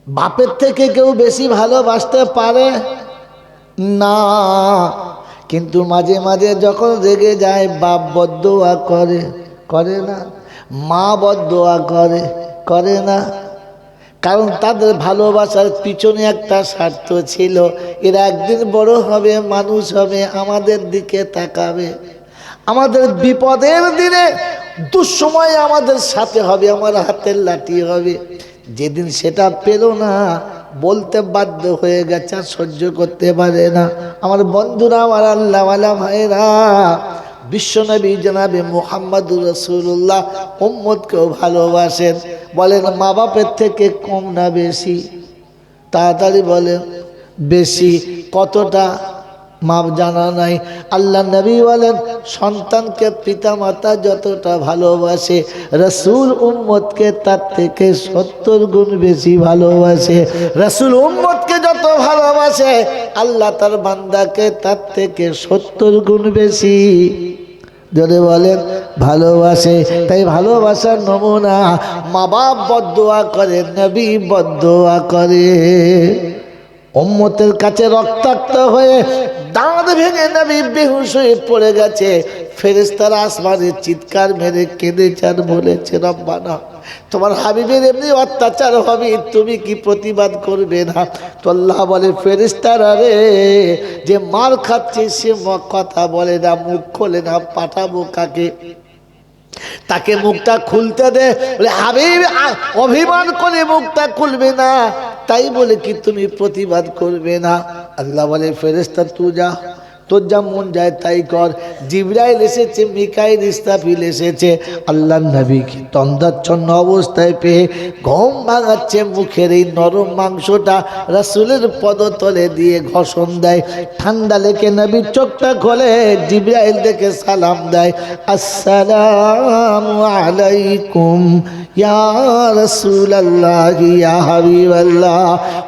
বাপের থেকে কেউ বেশি ভালোবাসতে পারে না, কিন্তু মাঝে মাঝে যখন রেগে যায় বাপ বদদোয়া করে, করে না? মা বদদোয়া করে, করে না? কারণ তাদের ভালোবাসার পিছনে একটা স্বার্থ ছিল, এরা একদিন বড় হবে, মানুষ হবে, আমাদের দিকে তাকাবে, আমাদের বিপদের দিনে দুঃসময়ে আমাদের সাথে হবে, আমার হাতের লাঠি হবে। যেদিন সেটা পেল না, বলতে বাধ্য হয়ে গেছে, আর সহ্য করতে পারে না। আমার বন্ধুরা, আমার আল্লাহওয়ালা ভাইরা, বিশ্বনবী জনাবে মুহাম্মদুর রাসূলুল্লাহ উম্মতকেও ভালোবাসেন। বলেন মা বাপের থেকে কম না বেশি? তাড়াতাড়ি বলেন বেশি। কতটা মাপ জানা নাই। আল্লাহ নবী বলেন সন্তানকে পিতা মাতা যতটা ভালোবাসে, রাসূল উম্মতকে তার থেকে 70 গুণ বেশি ভালোবাসে। রাসূল উম্মতকে যত ভালোবাসে, আল্লাহ তার বান্দাকে তার থেকে 70 গুণ বেশি, যদি বলেন ভালোবাসে। তাই ভালোবাসার নমুনা, মা বাপ বদদোয়া করে, নবী বদদোয়া করে। উম্মতের কাছে রক্তাক্ত হয়ে দাঁত ভেঙে নবী বেহুশ হয়ে পড়ে গেছে। ফেরেশতারা আসমানে চিৎকার মেরে কেঁদেছে আর বলেছে, রব্বানা, তোমার হাবিবের এমনি অত্যাচার হবে, তুমি কি প্রতিবাদ করবে না? তো আল্লাহ বলে, ফেরেশতারা রে, যে মার খাচ্ছে সে কথা বলে না, মুখ খোলে না, পাঠাবো কাকে? তাকে মুখটা খুলতে দে। বলে হাবিব অভিমান করে মুখটা খুলবে না, তাই বলে কি তুমি প্রতিবাদ করবে না? আল্লাহ বলে, ফেরেশতা তুই যা, তোর যা মন যায় তাই কর। জিবরাইল এসেছে, মিকাইল, ইসরাফিল এসেছে। আল্লাহ নবীকে তন্দাচ্ছন্ন অবস্থায় পেয়ে ঘুম ভাঙাচ্ছে, মুখের এই নরম মাংসটা রাসূলের পদতলে দিয়ে ঘষণ দেয়। ঠান্ডা লেগে নবী চোখটা খোলে, জিবরাইল দেখে সালাম দেয়, আসসালামু আলাইকুম ইয়া রাসূলুল্লাহ ইয়া হাবিবাল্লাহ।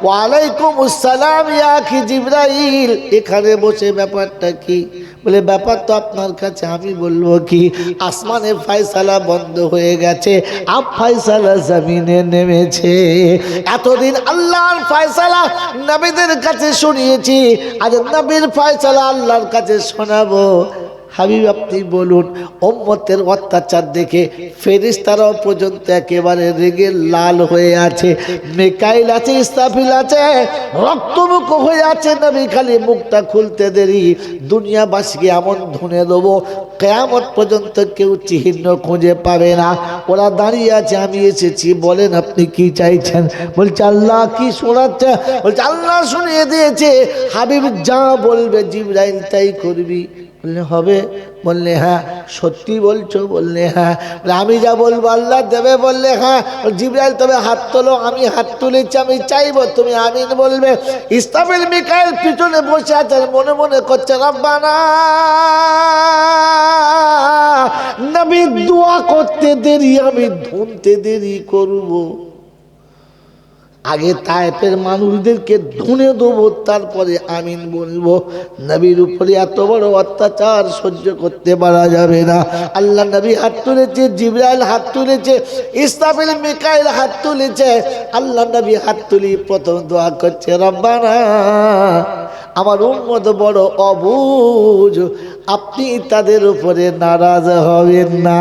ওয়া আলাইকুম আসসালাম ইয়া আখি জিবরাইল। এখানে বসে ব্যাপারটা কি? বলে ব্যাপার তো আপনার কাছে আমি বলবো কি, আসমানে ফয়সালা বন্ধ হয়ে গেছে, আব ফয়সালা জমিনে নেমেছে। এতদিন আল্লাহর ফয়সালা নবীদের কাছে শুনিয়েছি, আজ নবীর ফয়সালা আল্লাহর কাছে শোনাবো। হাবিব আপনি বলুন, উম্মতের অত্যাচার দেখে ফেরেশতারাও পর্যন্ত একেবারে রেগে লাল হয়ে আছে। মিকাইল আছে, ইসরাফিল আছে, রক্তমুখ হয়ে আছে। নবী খালি মুখটা খুলতে দেরি, দুনিয়াবাসীকে এমন ধুনে দেবো, কিয়ামত পর্যন্ত কেউ চিহ্ন খুঁজে পাবে না। ওরা দাঁড়িয়ে আছে, আমি এসেছি, বলেন আপনি কি চাইছেন? বলছে আল্লাহ কি শোনাচ্ছে? বলছে আল্লাহ শুনিয়ে দিয়েছে, হাবিব যা বলবে জিবরাইল তাই করবি। বললে হবে? বললে হ্যাঁ। সত্যি বলছো? বললে হ্যাঁ। আমি যা বলবো আল্লাহ দেবে? বললে হ্যাঁ। জিবরাইল তবে হাত তোলো। আমি হাত তুলেছি, আমি চাইবো, তুমি আমিন বলবে। ইসরাফিল মিকাইল পিছনে বসে আছে, মনে মনে করছে, রব্বানা, নবী দোয়া করতে দেরি, আমি ধুনতে দেরি করবো। আগে তায়েফের মানুষদেরকে ধুনে দেবো, তারপরে আমিন বলবো। নবীর উপরে এত বড় অত্যাচার সহ্য করতে পারা যাবে না। আল্লাহ নবী হাত তুলেছে, জিবরাইল হাত তুলেছে, ইসরাফিল মিকাইল হাত তুলেছে। আল্লাহ নবী হাত তুলি প্রথম দোয়া করছে, রব্বানা, আমার উম্মত বড় অবুঝ, আপনি তাদের উপরে নারাজ হবেন না।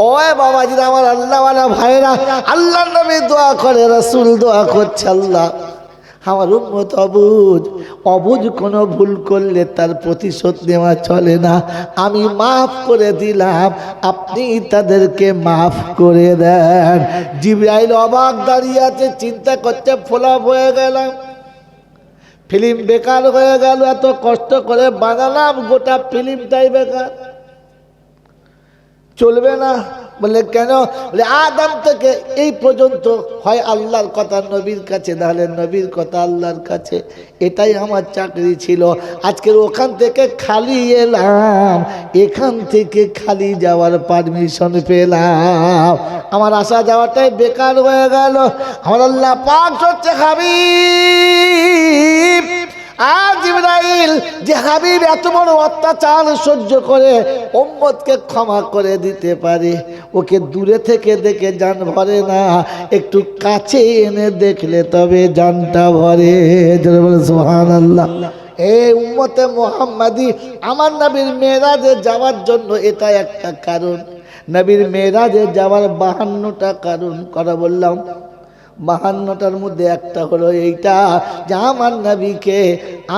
ওই বাবাজিরা, আমার আল্লাহওয়ালা ভাইরা, আল্লাহ নবী দোয়া করে, রাসূল দোয়া করছে, আল্লাহ আমার উম্মত অবুঝ, অবুঝ কোনো ভুল করলে তার প্রতিশোধ নেওয়া চলে না, আমি মাফ করে দিলাম, আপনি তাদেরকে মাফ করে দেন। জিবরাইল অবাক দাঁড়িয়ে আছে, চিন্তা করছে, ফ্লপ হয়ে গেলাম, ফিল্ম বেকার হয়ে গেল, এত কষ্ট করে বানালাম, গোটা ফিল্মটাই বেকার, চলবে না। বলে কেন? বলে আদম থেকে এই পর্যন্ত হয় আল্লাহর কথা নবীর কাছে, নাহলে নবীর কথা আল্লাহর কাছে, এটাই আমার চাকরি ছিল। আজকের ওখান থেকে খালি এলাম, এখান থেকে খালি যাওয়ার পারমিশন পেলাম, আমার আসা যাওয়াটাই বেকার হয়ে গেল। আমার আল্লাহ পাক হচ্ছে হাবিব, আর জিবরাইল যে হাবিব এত বড় অত্যাচার সহ্য করে উম্মতকে ক্ষমা করে দিতে পারে, ওকে দূরে থেকে দেখে জান ভরে না, একটু কাছে এনে দেখলে তবে জানটা ভরে। জোরে বলে সুবহানাল্লাহ। এই উম্মতে মুহাম্মাদি আমার নবীর মেরাজে যাওয়ার জন্য এটা একটা কারণ। নবীর মেরাজে যাওয়ার 52টা কারণ করা বললাম, 52টার মধ্যে একটা হলো এইটা যে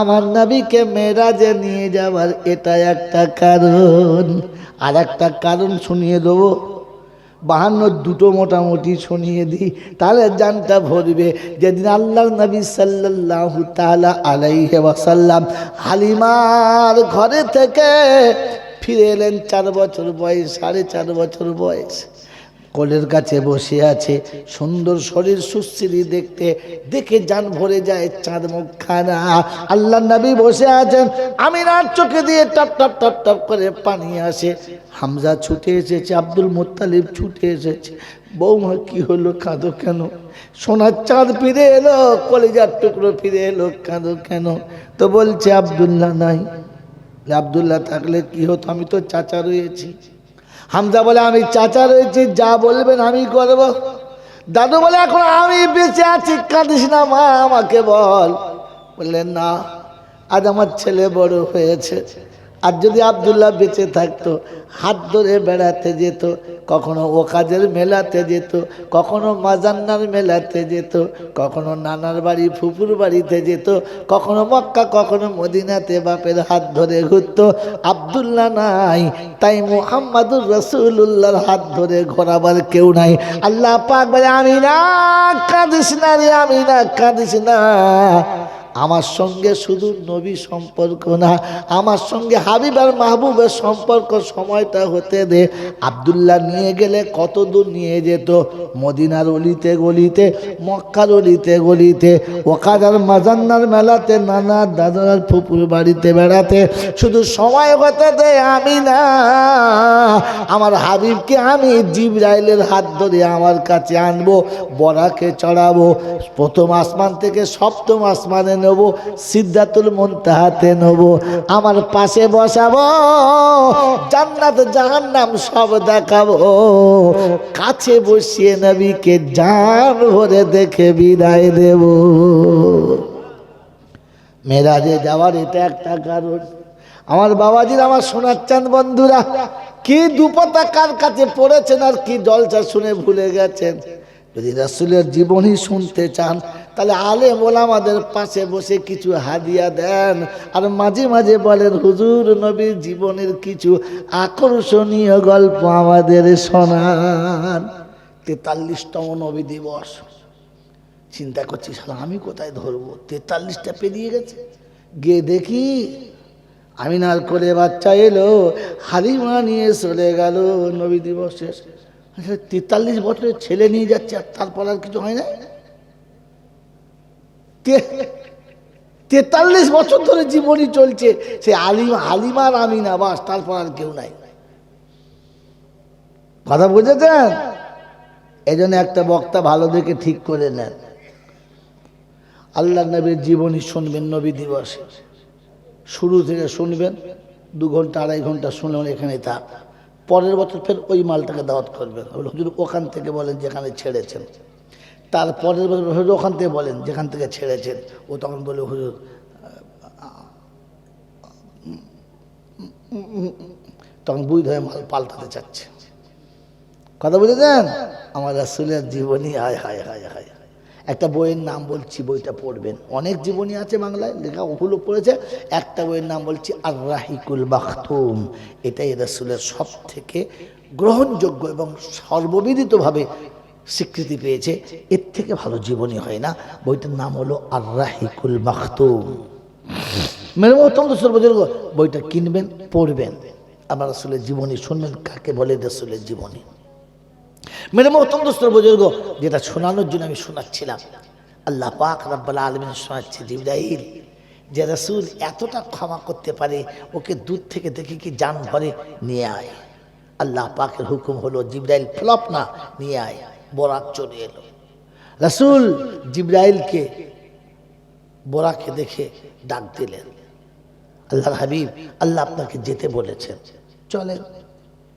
আমার নবীকে মেরাজে নিয়ে যাওয়ার এটা একটা কারণ। আর একটা কারণ শুনিয়ে দেবো, 52 দুটো মোটামুটি শুনিয়ে দিই, তাহলে জানটা ভরবে। যেদিন আল্লাহর নবী সাল্লাল্লাহু তাআলা আলাইহি ওয়াসাল্লাম হালিমার ঘরে থেকে ফিরে এলেন, 4 বছর বয়স, 4.5 বছর বয়স, কোলের কাছে বসে আছে, সুন্দর শরীর সুশ্রী দেখতে, দেখে জান ভরে যায় চাঁদ মুখখানা। আল্লাহ নবী বসে আছেন, আমিনার চোখে দিয়ে টপ টপ টপ টপ করে পানি আসে। হামজা ছুটে এসেছে, আব্দুল মুত্তালিব ছুটে এসেছে। বৌমা কি হলো, কাঁদো কেন? সোনার চাঁদ ফিরে এলো, কলিজার টুকরো ফিরে এলো, কাঁদো কেন? তো বলছে আব্দুল্লাহ নাই। আব্দুল্লাহ থাকলে কি হতো, আমি তো চাচা রয়েছি। হামজা বলে আমি চাচা রয়েছি, যা বলবেন আমি করব। দাদু বলে এখন আমি বেঁচে আছি, কাঁদিস না মা, আমাকে বল। বললেন না, আজ আমার ছেলে বড় হয়েছে, আর যদি আব্দুল্লাহ বেঁচে থাকতো হাত ধরে বেড়াতে যেত, কখনো ওকাজের মেলাতে যেত, কখনো মাজান্নার মেলাতে যেত, কখনো নানার বাড়ি ফুপুর বাড়িতে যেত, কখনো মক্কা কখনো মদিনাতে বাপের হাত ধরে ঘুরতো। আব্দুল্লাহ নাই, তাই মুহাম্মাদুর রাসূলুল্লাহর হাত ধরে ঘোরাবার কেউ নাই। আল্লাহ পাক বলে আমিনা কাঁদিস না রে, আমিনা কাঁদিস না। আমার সঙ্গে শুধু নবী সম্পর্ক না, আমার সঙ্গে হাবিব আর মাহবুবের সম্পর্ক সময়টা হতে দে। আব্দুল্লাহ নিয়ে গেলে কত দূর নিয়ে যেত, মদিনার অলিতে গলিতে, মক্কার অলিতে গলিতে, ওকাদার মাজান্নার মেলাতে, নানা দাদার ফুপুর বাড়িতে বেড়াতে। শুধু সময় হতে দে, আমি না আমার হাবিবকে আমি জিবরাইলের হাত ধরে আমার কাছে আনবো, বরাকে চড়াবো, প্রথম আসমান থেকে সপ্তম আসমানে নেব, সিদরাতুল মুনতাহাতে নেব, আমার পাশে বসাবো, জান্নাত জাহান্নাম সব দেখাবো, কাছে বসিয়ে নবীকে জান ভরে দেখে বিদায় দেব। মেরাজে যাওয়ার এটা একটা কারণ। আমার বাবাজির, আমার সোনার চাঁদ বন্ধুরা, কি দুপতা কার কাছে পড়েছেন আর কি জলসা শুনে ভুলে গেছেন। যদি রাসূলের জীবনী শুনতে চান তাহলে আলেম ওলামাদের পাশে বসে কিছু হাদিয়া দেন, আর মাঝে মাঝে বলেন হুজুর নবীর জীবনের কিছু আকর্ষণীয় গল্প আমাদের শোনান। 43তম নবী দিবস, চিন্তা করছি শালা আমি কোথায় ধরবো, 43টা পেরিয়ে গেছে। গিয়ে দেখি আমিনার কোলে বাচ্চা এলো, হালিমা নিয়ে চলে গেল নবী দিবসে। 43 বছরের ছেলে নিয়ে যাচ্ছে, আর তারপর আর কিছু হয় না। 43 বছর ধরে জীবনী চলছে, সে হালিমার আমিনা, বাস, তারপর আর কেউ নাই। কথা বুঝেছেন? এই জন্য একটা বক্তা ভালো দেখে ঠিক করে নেন, আল্লাহ নবীর জীবনী শুনবেন নবী দিবসে, শুরু থেকে শুনবেন, 2 ঘন্টা 2.5 ঘন্টা শুনলেন, এখানে থাক। পরের বছর ফের ওই মালটাকে দাওয়াত করবেন, হুজুর ওখান থেকে বলেন যেখানে ছেড়েছেন। তারপরের বছর ওখান থেকে বলেন যেখান থেকে ছেড়েছেন। ও তখন বলে হুজুর তখন বুঝ হয়ে মাল পাল্টাতে চাচ্ছে। কথা বুঝেছেন? আমার রাসূলের জীবনী, হায় হায় হায় হায়। একটা বইয়ের নাম বলছি, বইটা পড়বেন। অনেক জীবনী আছে বাংলায় লেখা, ওগুলো পড়েছে। একটা বইয়ের নাম বলছি আর রাহিকুল মাখতুম। এটাই রাসূলের সব থেকে গ্রহণযোগ্য এবং সর্ববিদিতভাবে স্বীকৃতি পেয়েছে। এর থেকে ভালো জীবনী হয় না। বইটার নাম হলো আর রাহিকুল মাখতুম। মেরে মোহতরম দোস্তর বুজুর্গ, বইটা কিনবেন, পড়বেন, আবার রাসূলের জীবনী শুনবেন, কাকে বলে রাসূলের জীবনী। মেরে মোহতরম দোস্তর বুজুর্গ, যেটা শোনানোর জন্য আমি শোনাচ্ছিলাম, আল্লাহ পাক রব্বুল আলামিন শোনাচ্ছে জিবরাইল যে রাসূল এতটা ক্ষমা করতে পারে, ওকে দূর থেকে দেখে কি জান ভরে নিয়ে আয়। আল্লাহ পাকের হুকুম হলো জিবরাইল ফ্লপ না, নিয়ে আয়। বরাত চলে এলো। রাসূল জিবরাইলকে বোরাকে দেখে ডাক দিলেন, আল্লাহর হাবিব, আল্লাহ আপনাকে যেতে বলেছেন, চলেন।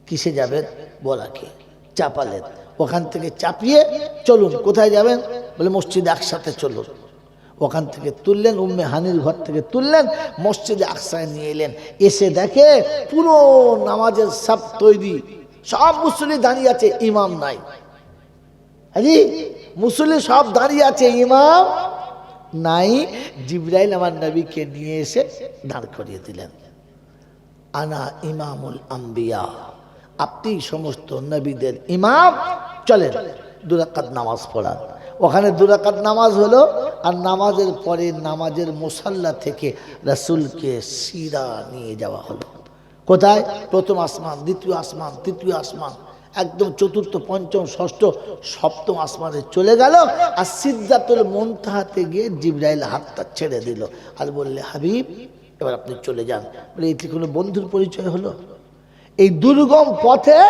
কিসে যাবেন? বোরাকে চাপালেন, ওখান থেকে চাপিয়ে চলুন। কোথায় যাবেন? বলে মসজিদে একসাথে চলুন। ওখান থেকে তুললেন, উম্মে হানির ঘর থেকে তুললেন, মসজিদে আকসায় নিয়ে এলেন। এসে দেখে পুরো নামাজের সব তৈরি, সব মুসল্লি দাঁড়িয়ে আছে, ইমাম নাই। হাজি মুসল্লি সব দাঁড়িয়ে আছে, ইমাম নাই। জিবরাইল আমার নবীকে নিয়ে এসে দাঁড় করিয়ে দিলেন। আনা ইমামুল আম্বিয়া, আপনি সমস্ত নবীদের ইমাম, চলেন 2 রাকাত নামাজ পড়ান। ওখানে 2 রাকাত নামাজ হলো, আর নামাজের পরে নামাজের মুসাল্লা থেকে রাসূলকে সিরা নিয়ে যাওয়া হলো। কোথায়? প্রথম আসমান, দ্বিতীয় আসমান, তৃতীয় আসমান, একদম চতুর্থ, পঞ্চম, ষষ্ঠ, সপ্তম আসমানে চলে গেল। আর সিদরাতুল মুনতাহাতে গিয়ে জিবরাইল হাতটা ছেড়ে দিল আর বললে, হাবিব এবার আপনি চলে যান। বলে এটি কোনো বন্ধুর পরিচয় হলো? এই দুর্গম পথে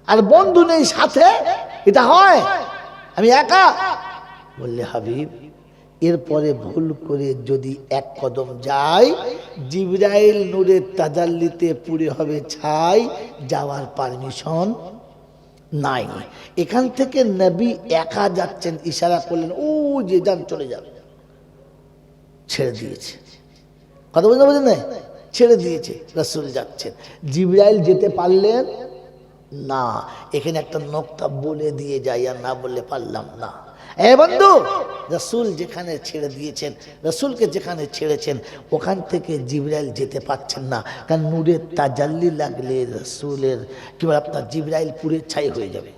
আর বন্ধু নেই সাথে, এটা হয়? আমি একা? বললে, হাবিব এরপরে ভুল করে যদি 1 কদম যাই, জিবরাইল নূরের তাজাল্লিতে পুরে হবে ছাই, যাওয়ার পারমিশন নাই। এখান থেকে নবী একা যাচ্ছেন, ইশারা করলেন, ও যে যান, চলে যান। ছেড়ে দিয়েছে। কথা বুঝতে পারছেন না? ছেড়ে দিয়েছে, রাসূল যাচ্ছেন। জিবরাইল যেতে পারলেন না। এখানে একটা নোকতা বলে দিয়ে যাই, আর না বললে পারলাম না। এ বন্ধু, রাসূল যেখানে ছেড়ে দিয়েছেন, রাসূলকে যেখানে ছেড়েছেন, ওখান থেকে জিবরাইল যেতে পারছেন না। কারণ নূরের তাজাল্লি লাগলে রাসূলের কি বলে আপনার জিবরাইল পুরে ছাই হয়ে যাবে।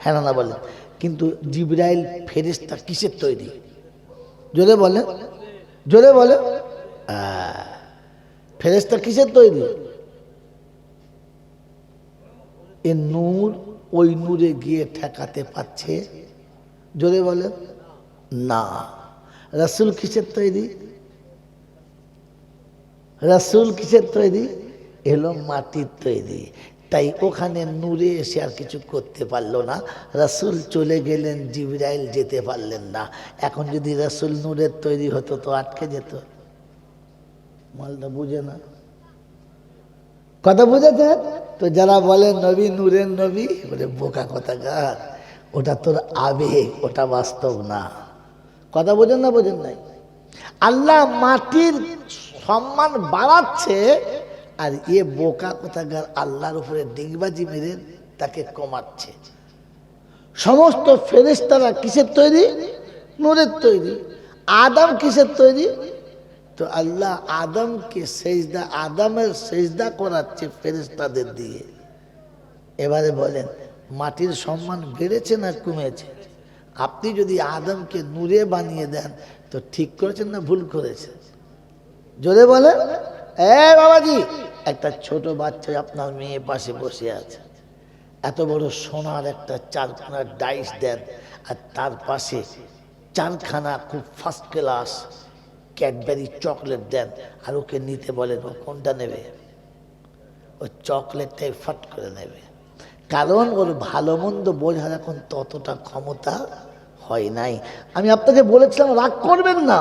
হ্যাঁ না বলেন? কিন্তু জিবরাইল ফেরেশতা কিসের তৈরি? জোরে বলে, জোরে বলে। ফেরেশতা কিসের তৈরি? এ নূর ওই নূরে গিয়ে ঠেকাতে পারছে? জোরে বলে না। রাসূল কিসের তৈরি? রাসূল কিসের তৈরি? এলো মাটির তৈরি। তাই ওখানে নূরে এসে আর কিছু করতে পারলো না। রাসূল চলে গেলেন, জিবরাইল যেতে পারলেন না। এখন যদি রাসূল নূরের তৈরি হতো তো আটকে যেত। মালটা বুঝে না, কথা বুঝেছেন তো? যারা বলে নবী নূরের নবী, বলে বোকা কথাকার, ওটা তোর আবেগ, ওটা বাস্তব না। কথা বোঝেন না? বোঝেন নাই? আল্লাহ মাটির সম্মান বাড়াচ্ছে, আর এ বোকা কথাকার আল্লাহর উপরে ডিগবাজি মেরে তাকে কমাচ্ছে। সমস্ত ফেরেশতারা কিসের তৈরি? নূরের তৈরি। আদম কিসের তৈরি? তো আল্লাহ আদমকে সেজদা, আদমের সেজদা করাচ্ছে ফেরেশতাদের দিয়ে। এবারে বলেন, মাটির সম্মান বেড়েছে না কমেছে? আপনি যদি আদমকে নূরে বানিয়ে দেন তো ঠিক করেছেন না ভুল করেছেন? জোরে বলেন। বাবাজি, একটা ছোট বাচ্চা আপনার মেয়ে পাশে বসে আছে, এত বড় সোনার একটা 4খানা ডাইস দেন, আর তার পাশে 4খানা খুব ফার্স্ট ক্লাস ক্যাডবেরি চকলেট দেন, আর ওকে নিতে বলেন, ও কোনটা নেবে? ও চকলেটটাই ফট করে নেবে। কারণ ওর ভালো মন্দ বোঝার এখন ততটা ক্ষমতা হয় নাই। আমি আপনাকে বলেছিলাম রাগ করবেন না,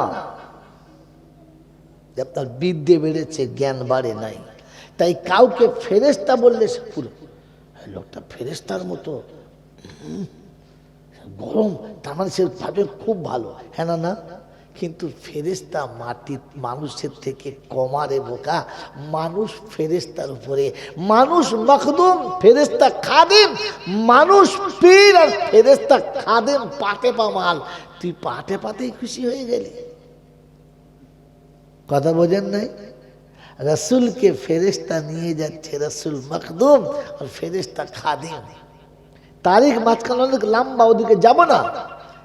যে আপনার বিদ্যে বেড়েছে, জ্ঞান বাড়ে নাই। তাই কাউকে ফেরেশতা বললে সে পুরো, লোকটা ফেরেশতার মতো গরম, তার মানে সে ভাবে খুব ভালো। হ্যাঁ না? না, কিন্তু ফেরেশতা মাটি মানুষের থেকে কমারে বোকা। মানুষ ফেরেশতার উপরে, মানুষ মখদুম, ফেরেশতা খাদিম। মানুষ পীর আর ফেরেশতা খাদিম, পাটে পামাল। তুই পাটে পাতেই খুশি হয়ে গেলি। কথা বোঝেন নাই? রাসূলকে ফেরেশতা নিয়ে যাচ্ছে, রাসূল মখদুম আর ফেরেশতা খাদিম। তারিখ মাঝখানে অনেক লম্বা, ওদিকে যাব না।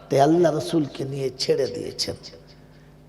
তাই আল্লাহ রাসূলকে নিয়ে ছেড়ে দিয়েছেন,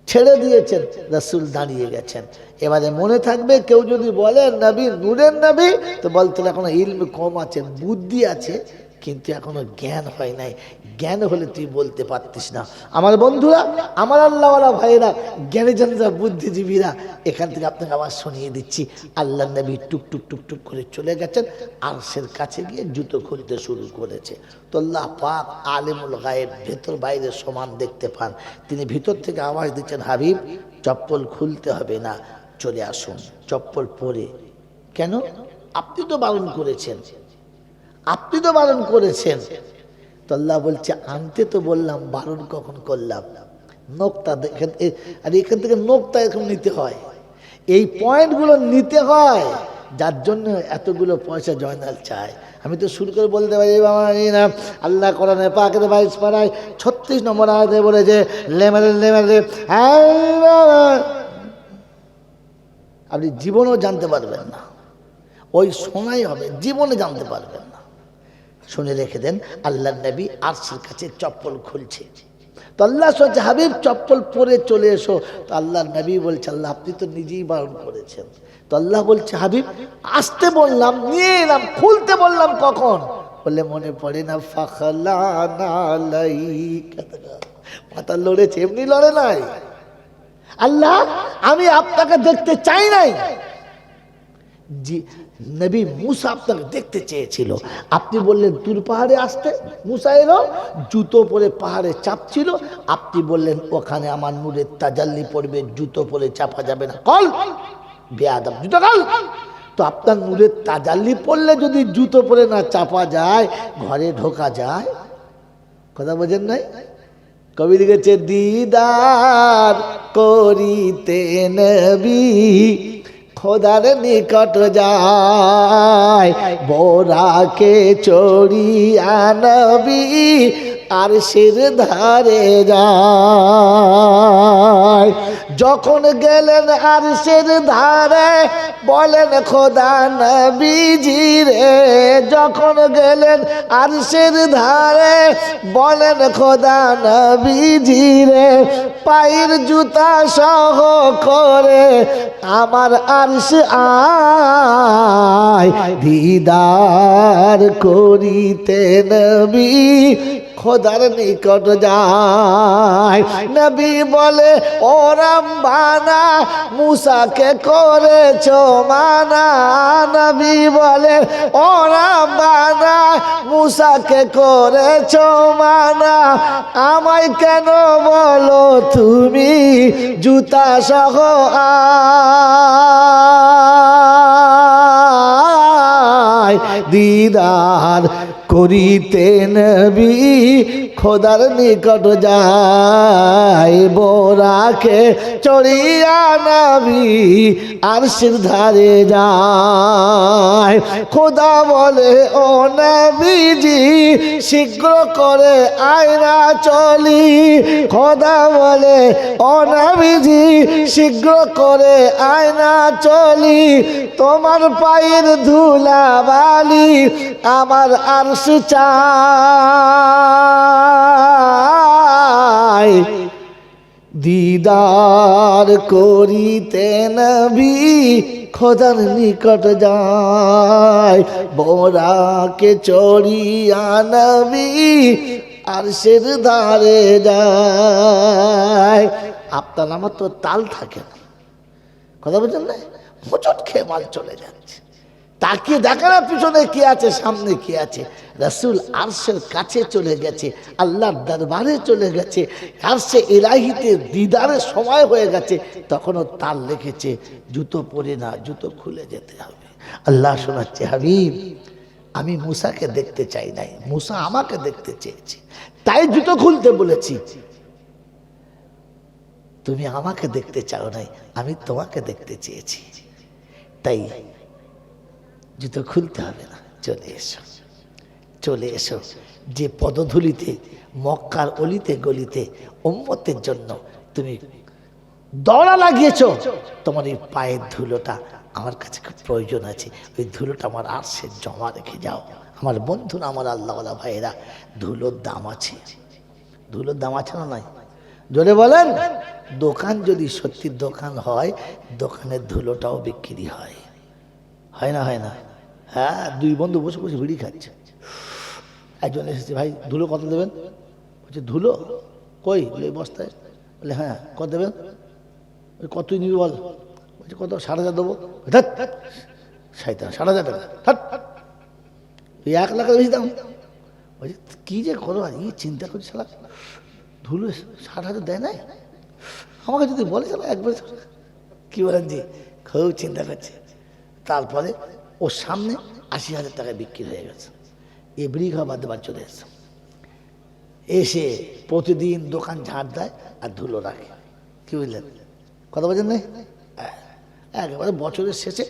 ছেড়ে দিয়েছেন। রাসূল দাঁড়িয়ে গেছেন। এবারে মনে থাকবে, কেউ যদি বলে নবী নূরের নবী, তো বলতে এখনো ইলম কম আছে, বুদ্ধি আছে, কিন্তু এখনো জ্ঞান হয় নাই। জ্ঞান হলে তুই বলতে পারতিস না। আমার বন্ধুরা, আমার আল্লাহওয়ালা ভাইয়েরা, জ্ঞানীজনরা, বুদ্ধিজীবীরা, এখান থেকে আপনাকে আবার শুনিয়ে দিচ্ছি। আল্লাহ নবী টুক টুক টুক টুক করে চলে গেছেন, আরশের কাছে গিয়ে জুতো খুলতে শুরু করেছে। তো আল্লাহ পাক আলিমুল গায়েব, ভেতর বাইরে সমান দেখতে পান। তিনি ভিতর থেকে আওয়াজ দিচ্ছেন, হাবিব চপ্পল খুলতে হবে না, চলে আসুন চপ্পল পরে। কেন? আপনি তো বারণ করেছেন, আপনি তো বারণ করেছেন। তো আল্লাহ বলছে, আনতে তো বললাম, বারণ কখন করলাম? নোকতা দেখেন, আর এখান থেকে নোকতা এখন নিতে হয়, এই পয়েন্টগুলো নিতে হয়, যার জন্য এতগুলো পয়সা জয়নাল চায়। আমি তো শুরু করে বলতে পারি বাবা না, আল্লাহ কোরআনে পাকের 22 পারায় 36 নম্বর আয়াতে বলেছে, লেমেলে লেমেলে, আপনি জীবনেও জানতে পারবেন না, ওই শোনাই হবে, জীবনে জানতে পারবেন না। শুনে রেখে দেন, আল্লাহ নবী আরশের কাছে চপ্পল খুলছে। তো আল্লাহ বলছে, হাবিব চপ্পল পরে চলে এসো। তো আল্লাহ নবী বলছে, আল্লাহ আপনি তো নিজেই বারণ করেছেন। তো আল্লাহ বলছে, হাবিব আসতে বললাম, নিয়ে এলাম, খুলতে বললাম কখন? বলে মনে পড়ে না? ফাখলানা আলাইকা, মাথা লড়েছে, এমনি লড়ে নাই। আল্লাহ আমি আপনাকে দেখতে চাই নাই। জি, নবী মুসা আপনাকে দেখতে চেয়েছিল, আপনি বললেন তুর পাহাড়ে আসতে। মুসা এলো, জুতো পরে পাহাড়ে চাপছিল, আপনি বললেন ওখানে আমার নূরের তাজাল্লি পড়বে, জুতো পরে চাপা যাবে না। কল বেয়াদব, জুতো কল। তো আপনার নূরের তাজাল্লি পড়লে যদি জুতো পরে না চাপা যায়, ঘরে ঢোকা যায়? কথা বোঝেন নাই? কবি লিখেছে, দিদার করিতে নবী খোদার নিকট যায়, বোরাকে চড়িয়া নবী আরশের ধারে যায়। যখন গেলেন আরশের ধারে, বলেন খোদা নবীজি রে, যখন গেলেন আরশের ধারে, বলেন খোদা নবীজি রে, পায়ের জুতা সহ করে আমার আরশ আয়, দিদার করিতে নবী খোদার নিকট যায়। নবী বলে, ও রাব্বানা মুসাকে করেছো মানা। নবী বলে, ও রাব্বানা মুসাকে করেছো মানা, আমায় কেন বলো তুমি জুতা সহ আয়, দিদার করিতে নবী খোদার নিকট যায়, বোরাকে চড়িয়া নবী আরশের ধারে যায়। খোদা বলে, ও নবীজি শীঘ্র করে আয়না চলি। খোদা বলে, ও নবীজি শীঘ্র করে আয়না চলি, তোমার পায়ের ধুলা বালি আমার আরশ চাই, দিদার করিতে নবী খোদার নিকট যায়, বোরাকে চড়িয়া নবী আরশের ধারে যায়। আপনার আমার তো তাল থাকে না, কথা বলছেন না, হোঁচট খেয়ে মাল চলে যাচ্ছে। তাকিয়ে দেখা না পিছনে কি আছে, সামনে কি আছে। রাসূল আরশের কাছে চলে গেছে, আল্লাহর দরবারে চলে গেছে, আরশে ইলাহিতে দিদারের সময় হয়ে গেছে। তখনও তার লিখেছে, জুতো পরে না, জুতো খুলে যেতে হবে। আল্লাহ শোনাচ্ছে, হাবিব আমি মুসাকে দেখতে চাই নাই, মুসা আমাকে দেখতে চেয়েছে, তাই জুতো খুলতে বলেছি। তুমি আমাকে দেখতে চাও নাই, আমি তোমাকে দেখতে চেয়েছি, তাই জুতো খুলতে হবে না, চলে এসো, চলে এসো। যে পদধূলিতে মক্কার অলিতে গলিতে উম্মতের জন্য তুমি দৌড়া লাগিয়েছো, তোমার এই পায়ের ধুলোটা আমার কাছে খুব প্রয়োজন আছে, ওই ধুলোটা আমার আরশে জমা রেখে যাও। আমার বন্ধুরা, আমার আল্লাহওয়ালা ভাইয়েরা, ধুলোর দাম আছে, ধুলোর দাম আছে না নাই? জোরে বলেন। দোকান যদি সত্যি দোকান হয়, দোকানের ধুলোটাও বিক্রি হয়, হয় না? হয় না? হ্যাঁ, দুই বন্ধু বসে বসে বিড়ি খাচ্ছে, একজন এসেছে, ভাই ধুলো কত দেবেন? বলছে ধুলো কই? বলে এই বস্তায়। বলে হ্যাঁ, কত দেবেন? কতই নিবি বল? বলছে কত? 7,500 দেবো। শয়তান, 7,500 টাকা? তুই 1 লাখের বেশি দাম। বলছে কি যে করো, আর ই চিন্তা করছি সারা ধুলো 60,000 দেয় না, আমাকে যদি বলে চলো একবার। কি বলেন জি? খুব চিন্তা করছে। তারপরে ওর সামনে 80,000 টাকায় বিক্রি হয়ে গেছে। এ বিড়ি খাওয়া বাদ দেবার চলে এসছে। এসে প্রতিদিন দোকান ঝাড় দেয় আর ধুলো রাখে। কি বুঝলেন? কথা বলছেন না? একেবারে বছরের শেষে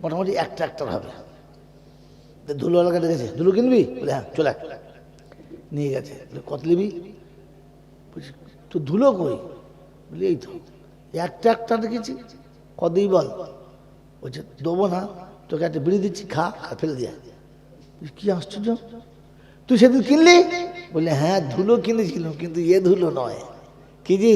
মোটামুটি একটা ট্রাক্টর হবে। ধুলোওয়ালাকে ডেকেছে, ধুলো কিনবি? বলে হ্যাঁ চলে নিয়ে গেছে। কত নিবি? বলছি তো ধুলো কই? বলি এই তো এক ট্রাক্টর রেখেছি, কতই বল? বলছে দেবো না, তোকে একটা বিড়ি দিচ্ছি, খা আর ফেলে দিয়ে। কি আশ্চর্য, তুই সেদিন কিনলি? বললে হ্যাঁ ধুলো কিনেছিলাম, কিন্তু এ ধুলো নয়। কি জি?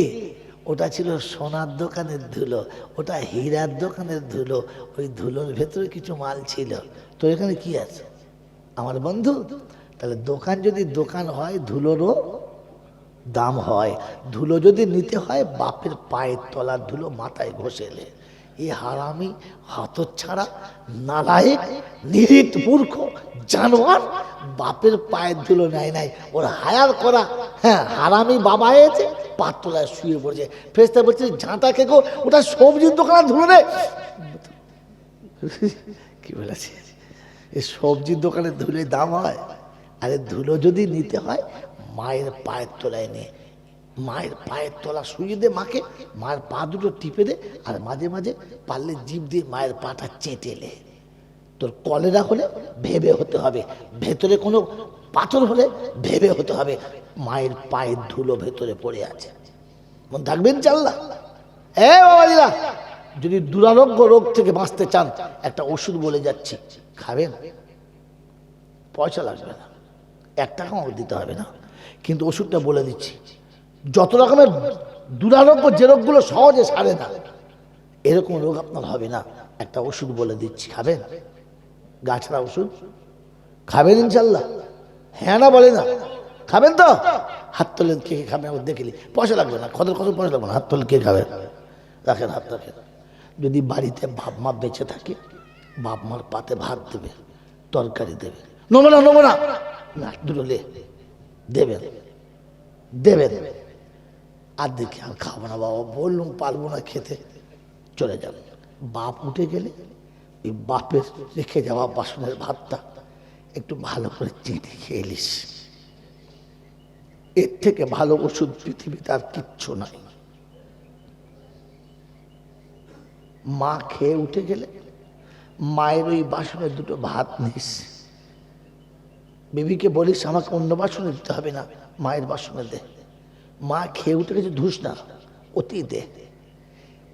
ওটা ছিল সোনার দোকানের ধুলো, ওটা হীরার দোকানের ধুলো। ওই ধুলোর ভেতরে কিছু মাল ছিল। তো এখানে কি আছে আমার বন্ধু? তাহলে দোকান যদি দোকান হয়, ধুলোরও দাম হয়। ধুলো যদি নিতে হয়, বাপের পায়ের তলার ধুলো মাথায় ঘষেলে। এই হারামি, হতচ্ছাড়া, নালায়েক, নিরীহ মূর্খ জানোয়ার বাপের পায়ের ধুলো নেয় নাই, ওর হায়ার করা। হ্যাঁ, হারামি বাবা এসে পাতলায় শুয়ে পড়ছে। ফেরেশতা বলছে ঝাঁটা খেকো, ওটা সবজির দোকানে ধুলো নেই। কি বলেছে? এই সবজির দোকানে ধুলে দাম হয়? আরে ধুলো যদি নিতে হয়, মায়ের পায়ের তলায় নে, মায়ের পায়ের তলা শুয়ে দে মাকে, মায়ের পা দুটো টিপে দে, আর মাঝে মাঝে পারলে জিভ দিয়ে মায়ের পাটা চেটেলে। তোর কলেরা হলে ভেবে হতে হবে, ভেতরে কোনো পাথর হলে ভেবে হতে হবে মায়ের পায়ের ধুলো ভেতরে পড়ে আছে। মন থাকবেন চাল্লা? এ বাবাজিরা, যদি দুরারোগ্য রোগ থেকে বাঁচতে চান, একটা ওষুধ বলে যাচ্ছি, খাবেন, পয়সা লাগবে না, 1 টাকাও দিতে হবে না, কিন্তু ওষুধটা বলে দিচ্ছি। যত রকমের দুরারোগ্য, যে রোগগুলো সহজে সারে না, এরকম রোগ আপনার হবে না। একটা ওষুধ বলে দিচ্ছি, খাবেন? গাছড়া ওষুধ খাবেন ইনশাল্লাহ? হ্যাঁ না বলে না? খাবেন তো? হাত তোলেন, কে কে খাবেন আমার দেখিলি। পয়সা লাগবে না, কত পয়সা লাগবে না, হাত তোলেন কে খাবেন। রাখেন, হাত রাখেন। যদি বাড়িতে বাপ মা বেঁচে থাকে, বাপ মার পাতে ভাত দেবে, তরকারি দেবে। নেবো না, নেবো না, না দুটো লে দেবেন, দেবেন। আর দেখি আর খাবো না বাবা, বললুম পারবো না খেতে, চলে যাবে। বাপ উঠে গেলে এই বাপের রেখে যাওয়া বাসনের ভাতটা একটু ভালো করে চেটে খেয়ে এলিস। এর থেকে ভালো ওষুধ পৃথিবীতে আর কিচ্ছু নাই। মা খেয়ে উঠে গেলে মায়ের ওই বাসনে দুটো ভাত নিস, বেবিকে বলিস আমাকে অন্য বাসনে দিতে হবে না, মায়ের বাসনে দে। মা খেয়ে উঠে গেছে, ধুস না, অতি দে।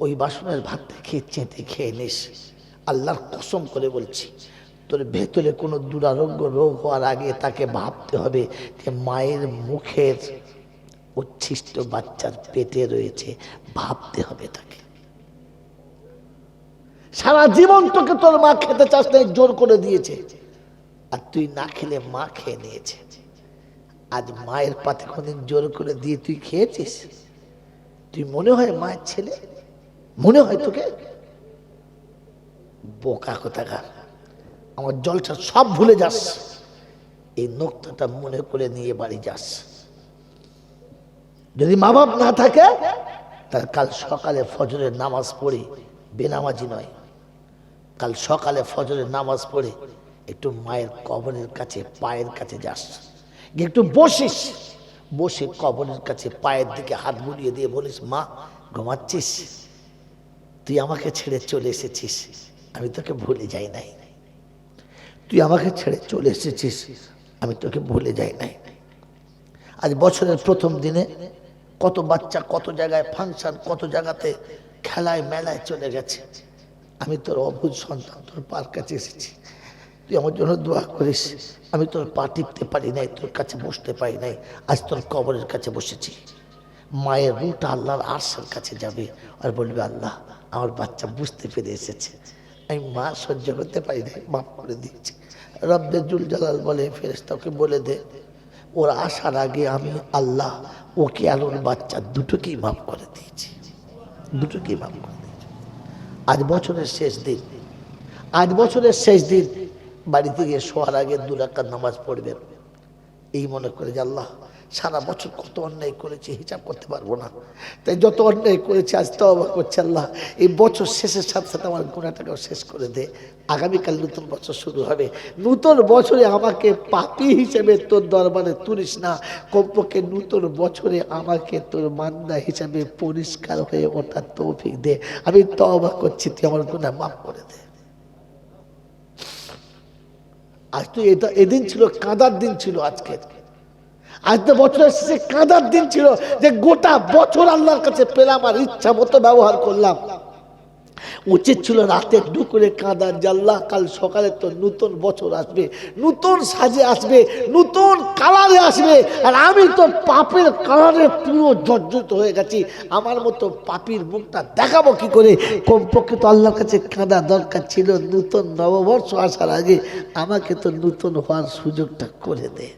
ওই বাসনের ভাতটা খেয়ে চেটে খেয়ে নিস। আল্লাহর কসম করে বলছি, তোর ভেতরে কোনো দুরারোগ্য রোগ হওয়ার আগে তাকে ভাবতে হবে যে মায়ের মুখের উচ্ছিষ্ট বাচ্চার পেটে রয়েছে, ভাবতে হবে তাকে। সারা জীবন তোকে তোর মা খেতে চাস না, জোর করে দিয়েছে, আর তুই না খেলে মা খেয়ে নিয়েছে। আজ মায়ের পাতে কোনদিন জোর করে দিয়ে তুই খেয়েছিস? তুই মনে হয় মায়ের ছেলে, মনে হয় তোকে? বোকা কোথাকার, আমার জলটা সব ভুলে যাস, এই নোকটাটা মনে করে নিয়ে বাড়ি যাস। যদি মা বাপ না থাকে, তাহলে কাল সকালে ফজরের নামাজ পড়ি, বেনামাজি নয়, কাল সকালে ফজরের নামাজ পড়ে একটু মায়ের কবরের কাছে, পায়ের কাছে যাস, একটু বসিস, বসে কবরের কাছে পায়ের দিকে হাত বুলিয়ে দিয়ে বলিস, মা ঘুমাচ্ছিস? তুই আমাকে ছেড়ে চলে এসেছিস, আমি তোকে ভুলে যাই নাই। তুই আমাকে ছেড়ে চলে এসেছিস, আমি তোকে ভুলে যাই নাই। আজ বছরের প্রথম দিনে কত বাচ্চা কত জায়গায় ফাংশন, কত জায়গাতে খেলায় মেলায় চলে গেছে। আমি তোর অবুঝ সন্তান, তোর পার কাছে এসেছি, তুই আমার জন্য দোয়া করিস। আমি তোর পা টিপতে পারি নাই, তোর কাছে বসতে পারি নাই, আজ তোর কবরের কাছে বসেছি। মায়ের রুটা আল্লাহর আরশের কাছে যাবে আর বলবে, আল্লাহ আমার বাচ্চা বুঝতে পেরে এসেছে, আমি মা সহ্য করতে পারি নাই, মাফ করে দিয়েছি। রব্বে জুল জালাল বলে, ফেরেশতাকে বলে দে ওর আসার আগে আমি আল্লাহ ওকে আর ওর বাচ্চা দুটোকেই মাফ করে দিয়েছি, দুটোকেই মাফ করে দিয়েছি। আজ বছরের শেষ দিন, আজ বছরের শেষ দিন বাড়িতে গিয়ে শোয়ার আগে 2 রাকাত নামাজ পড়বেন, এই মনে করে যে আল্লাহ সারা বছর কত অন্যায় করেছি হিসাব করতে পারবো না, তাই যত অন্যায় করেছি আজ তওবা করছি আল্লাহ এই বছর শেষের সাথে সাথে আমার গুনাহটাকেও শেষ করে দে। আগামীকাল নতুন বছর শুরু হবে, নতুন বছরে আমাকে পাপী হিসেবে তোর দরবারে তুলিস না, কমপক্ষে নতুন বছরে আমাকে তোর মান্দা হিসাবে পরিষ্কার হয়ে ওঠার তৌফিক দে। আমি তওবা করছি, তুই আমার গুনাহ মাফ করে দে। আজ তো এটা এদিন ছিল, কাঁদার দিন ছিল আজকে, আজ তো বছরের শেষে কাঁদার দিন ছিল যে গোটা বছর আল্লাহর কাছে পেলাম আর ইচ্ছা মতো ব্যবহার করলাম। উচিত ছিল রাতে ডুকুরে কাঁদার যে আল্লাহ কাল সকালে তো নতুন বছর আসবে, নতুন সাজে আসবে, নতুন কালারে আসবে, আর আমি তো পাপের কালারে পুরো জর্জরিত হয়ে গেছি, আমার মতো পাপীর মুখটা দেখাবো কি করে? কমপক্ষে তো আল্লাহর কাছে কাঁদা দরকার ছিল, নতুন নববর্ষ আসার আগে আমাকে তো নতুন হওয়ার সুযোগটা করে দে।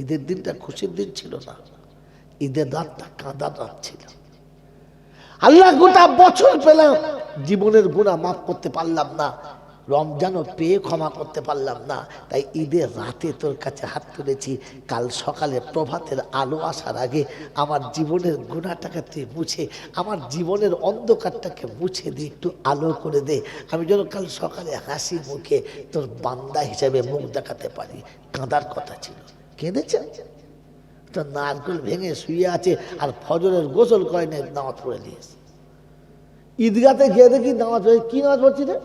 ঈদের দিনটা খুশির দিন ছিল না, ঈদের রাতটা কাঁদার রাত ছিল। আল্লাহ গোটা বছর পেলাম, জীবনের গুনাহ মাফ করতে পারলাম না, রমজানও পেয়ে ক্ষমা করতে পারলাম না, তাই ঈদের রাতে তোর কাছে হাত তুলেছি, কাল সকালে প্রভাতের আলো আসার আগে আমার জীবনের গুনাহটাকে তুই মুছে, আমার জীবনের অন্ধকারটাকে মুছে দিয়ে একটু আলো করে দে, আমি যেন কাল সকালে হাসি মুখে তোর বান্দা হিসেবে মুখ দেখাতে পারি। কাঁদার কথা ছিল, কেঁদেছে তো নারকেল ভেঙে শুয়ে আছে আর ফজরের গোসল করে নিয়ে নামাজ পড়ে দিয়েছে। ঈদগাতে গিয়ে দেখি নামাজ পড়ে, কি নামাজ পড়ছি রে?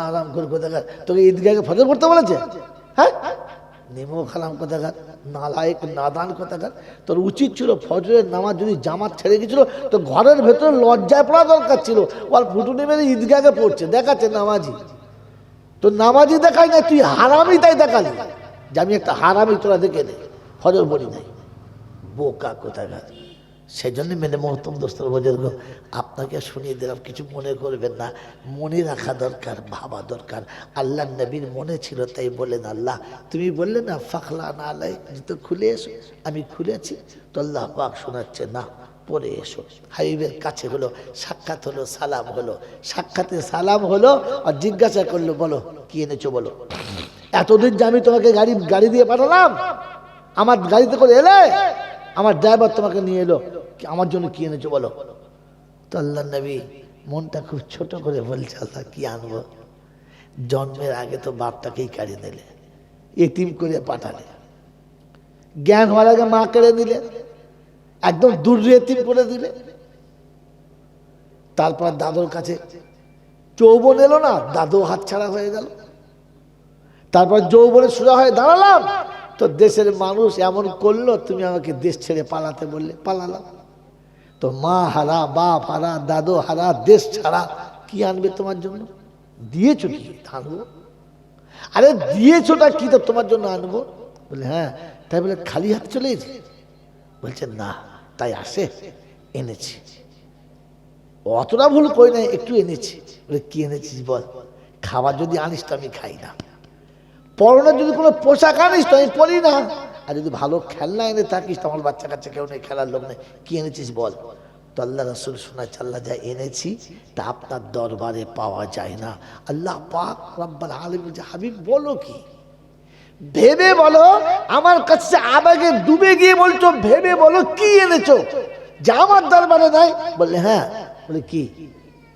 আরাম করে কোথাকার তোকে ঈদগাহে ফজর পড়তে বলেছে? হ্যাঁ, নেমো খালাম কোথাকার, নালায়েক নাদান কোথাকার। তোর উচিত ছিল ফজরের নামাজ যদি জামাত ছেড়ে গেছিল তো ঘরের ভেতরে লজ্জায় পড়া দরকার ছিল, ওর ফুটুনি মেরে ঈদগাহে পড়ছে, দেখাচ্ছে নামাজি। তো নামাজি দেখাই না, তুই হারামি তাই দেখালি যে আমি একটা হারামি, তোরা দেখে নে ফজর পড়ি নাই, বোকা কোথাকার। সেই জন্য মেনে মহতম দোস্তর বুজুর্গ আপনাকে শুনিয়ে দিলাম, কিছু মনে করবেন না, মনে রাখা দরকার, ভাবা দরকার। আল্লাহ নবীর মনে ছিল তাই বললেন আল্লাহ তুমি বললে না ফাখলা না আলাই তো খুলে এসো, আমি খুলেছি তো আল্লাহ পাক শোনাচ্ছে না পরে এসো। হাবিবের কাছে হলো, সাক্ষাৎ হলো, সালাম হলো, সাক্ষাতে সালাম হলো আর জিজ্ঞাসা করলো বলো কি এনেছো বলো। এতদিন যে আমি তোমাকে গাড়ি দিয়ে পাঠালাম, আমার গাড়িতে করে এলে, আমার ড্রাইভার তোমাকে নিয়ে এলো, আমার জন্য কি এনেছো বলো। তো আল্লাহ নবী মনটা খুব ছোট করে বলছে আল্লাহ কি আনবো, জন্মের আগে তো বাপটাকেই কাড়ি দিলে, এতিম করে পাঠালে, জ্ঞান হওয়ার আগে মা কেড়ে দিলে, একদম দূর এতিম করে দিলে, তারপর দাদুর কাছে যৌবন এলো না, দাদু হাত ছাড়া হয়ে গেল, তারপর যৌবনে সোজা হয়ে দাঁড়ালাম তো দেশের মানুষ এমন করলো তুমি আমাকে দেশ ছেড়ে পালাতে বললে, পালালাম। তো মা হারা, বাপ হারা, দাদু হারা, দেশ ছাড়া কি আনবে তোমার জন্য? দিয়েছো কি আনবো? আরে দিয়েছোটা কি তো তোমার জন্য আনবো? বলে হ্যাঁ, তাই বলে খালি হাত চলে গেছে? বলছে না, তাই আসে এনেছি, অতটা ভুল করি না, একটু এনেছি। বলে কি এনেছিস বল। খাবার যদি আনিস তো আমি খাই না, পরনের যদি কোনো পোশাক আনিস তো আমি পরি না, আর যদি ভালো খেলনা এনে থাকিস তো আমার বাচ্চা কাচ্চা কেউ নেই, খেলার লোক নেই, কি এনেছিস বল। তো আল্লাহ রাসূল শোনাচ্ছে আল্লাহ যা এনেছি তা আপনার দরবারে পাওয়া যায় না। আল্লাহ পাক রব্বুল আলামিন যে হাবিব বলো কি, ভেবে বলো, আমার কাছে আবেগে ডুবে গিয়ে বলছো ভেবে বলো কি এনেছো যা আমার দরবারে নাই। বললে হ্যাঁ। বলে কি?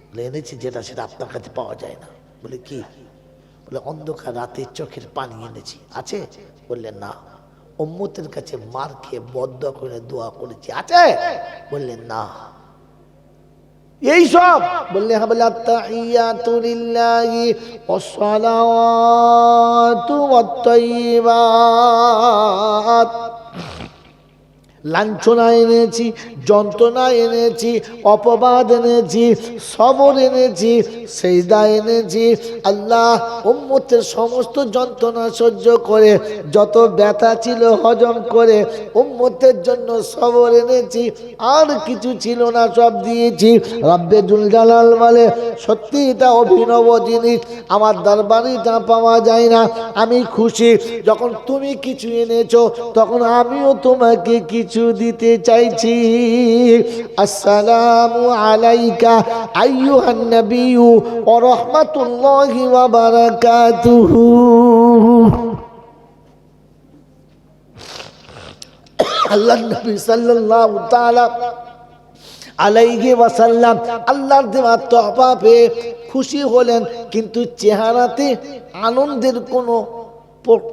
বলে এনেছি যেটা সেটা আপনার কাছে পাওয়া যায় না। বলে কি? বলে অন্ধকার রাতে চোখের পানি এনেছি, আছে? বললেন না। উম্মতের কাছে মার খেয়ে বদদুয়া করে দোয়া করেছি, আছে? বললেন না। এই সব বললে হ্যাঁ। বলে আত্তাহিয়াতু লিল্লাহি ওয়াসসালাওয়াতু ওয়াত-তাইয়্যিবাত লাঞ্ছনা এনেছি, যন্ত্রণা এনেছি, অপবাদ এনেছি, সবর এনেছি, সেজদা এনেছি। আল্লাহ উম্মতের সমস্ত যন্ত্রণা সহ্য করে, যত ব্যথা ছিল হজম করে উম্মতের জন্য সবর এনেছি, আর কিছু ছিল না সব দিয়েছি। রব্বে জুল জালাল বলে সত্যি এটা অভিনব জিনিস, আমার দরবারিটা পাওয়া যায় না। আমি খুশি যখন তুমি কিছু এনেছো, তখন আমিও তোমাকে কিছু দিতে চাইছি। আসসালামু আলাইকা আইয়ুহান নবিয়্যু ওয়া রাহমাতুল্লাহি ওয়া বারাকাতুহু। আল্লাহর নবী সাল্লাল্লাহু তাআলা আলাইহি ওয়াসাল্লাম আল্লাহর দেওয়া তোহফা পেয়ে খুশি হলেন, কিন্তু চেহারাতে আনন্দের কোনো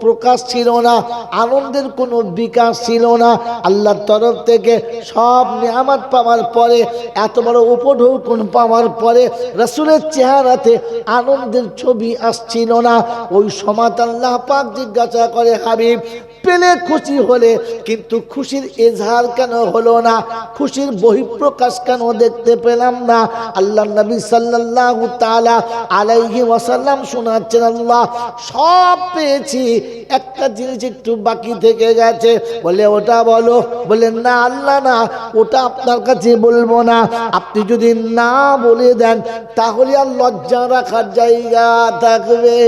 প্রকাশ ছিল না, আনন্দের কোনো বিকাশ ছিল না। আল্লাহর তরফ থেকে সব নিয়ামত পাওয়ার পরে, এত বড় উপঢৌকন পাওয়ার পরে রাসূলের চেহারাতে আনন্দের ছবি আসছিল না। ওই সময় আল্লাহ পাক জিজ্ঞাসা করে, হাবিব পেলে খুশি হলে, কিন্তু খুশির এজহার কেন হলো না, খুশির বহিঃপ্রকাশ কেন দেখতে পেলাম না? আল্লাহ নবী সাল্লাল্লাহু তাআলা আলাইহি ওয়াসাল্লাম শোনাচ্ছেন, আল্লাহ সব পেয়েছি, একটা জিনিস একটু বাকি থেকে গেছে। বলে ওটা বলো। বলে না আল্লাহ না, ওটা আপনার কাছে বলবো না। আপনি যদি না বলে দেন তাহলে আর লজ্জা রাখার জায়গা থাকবে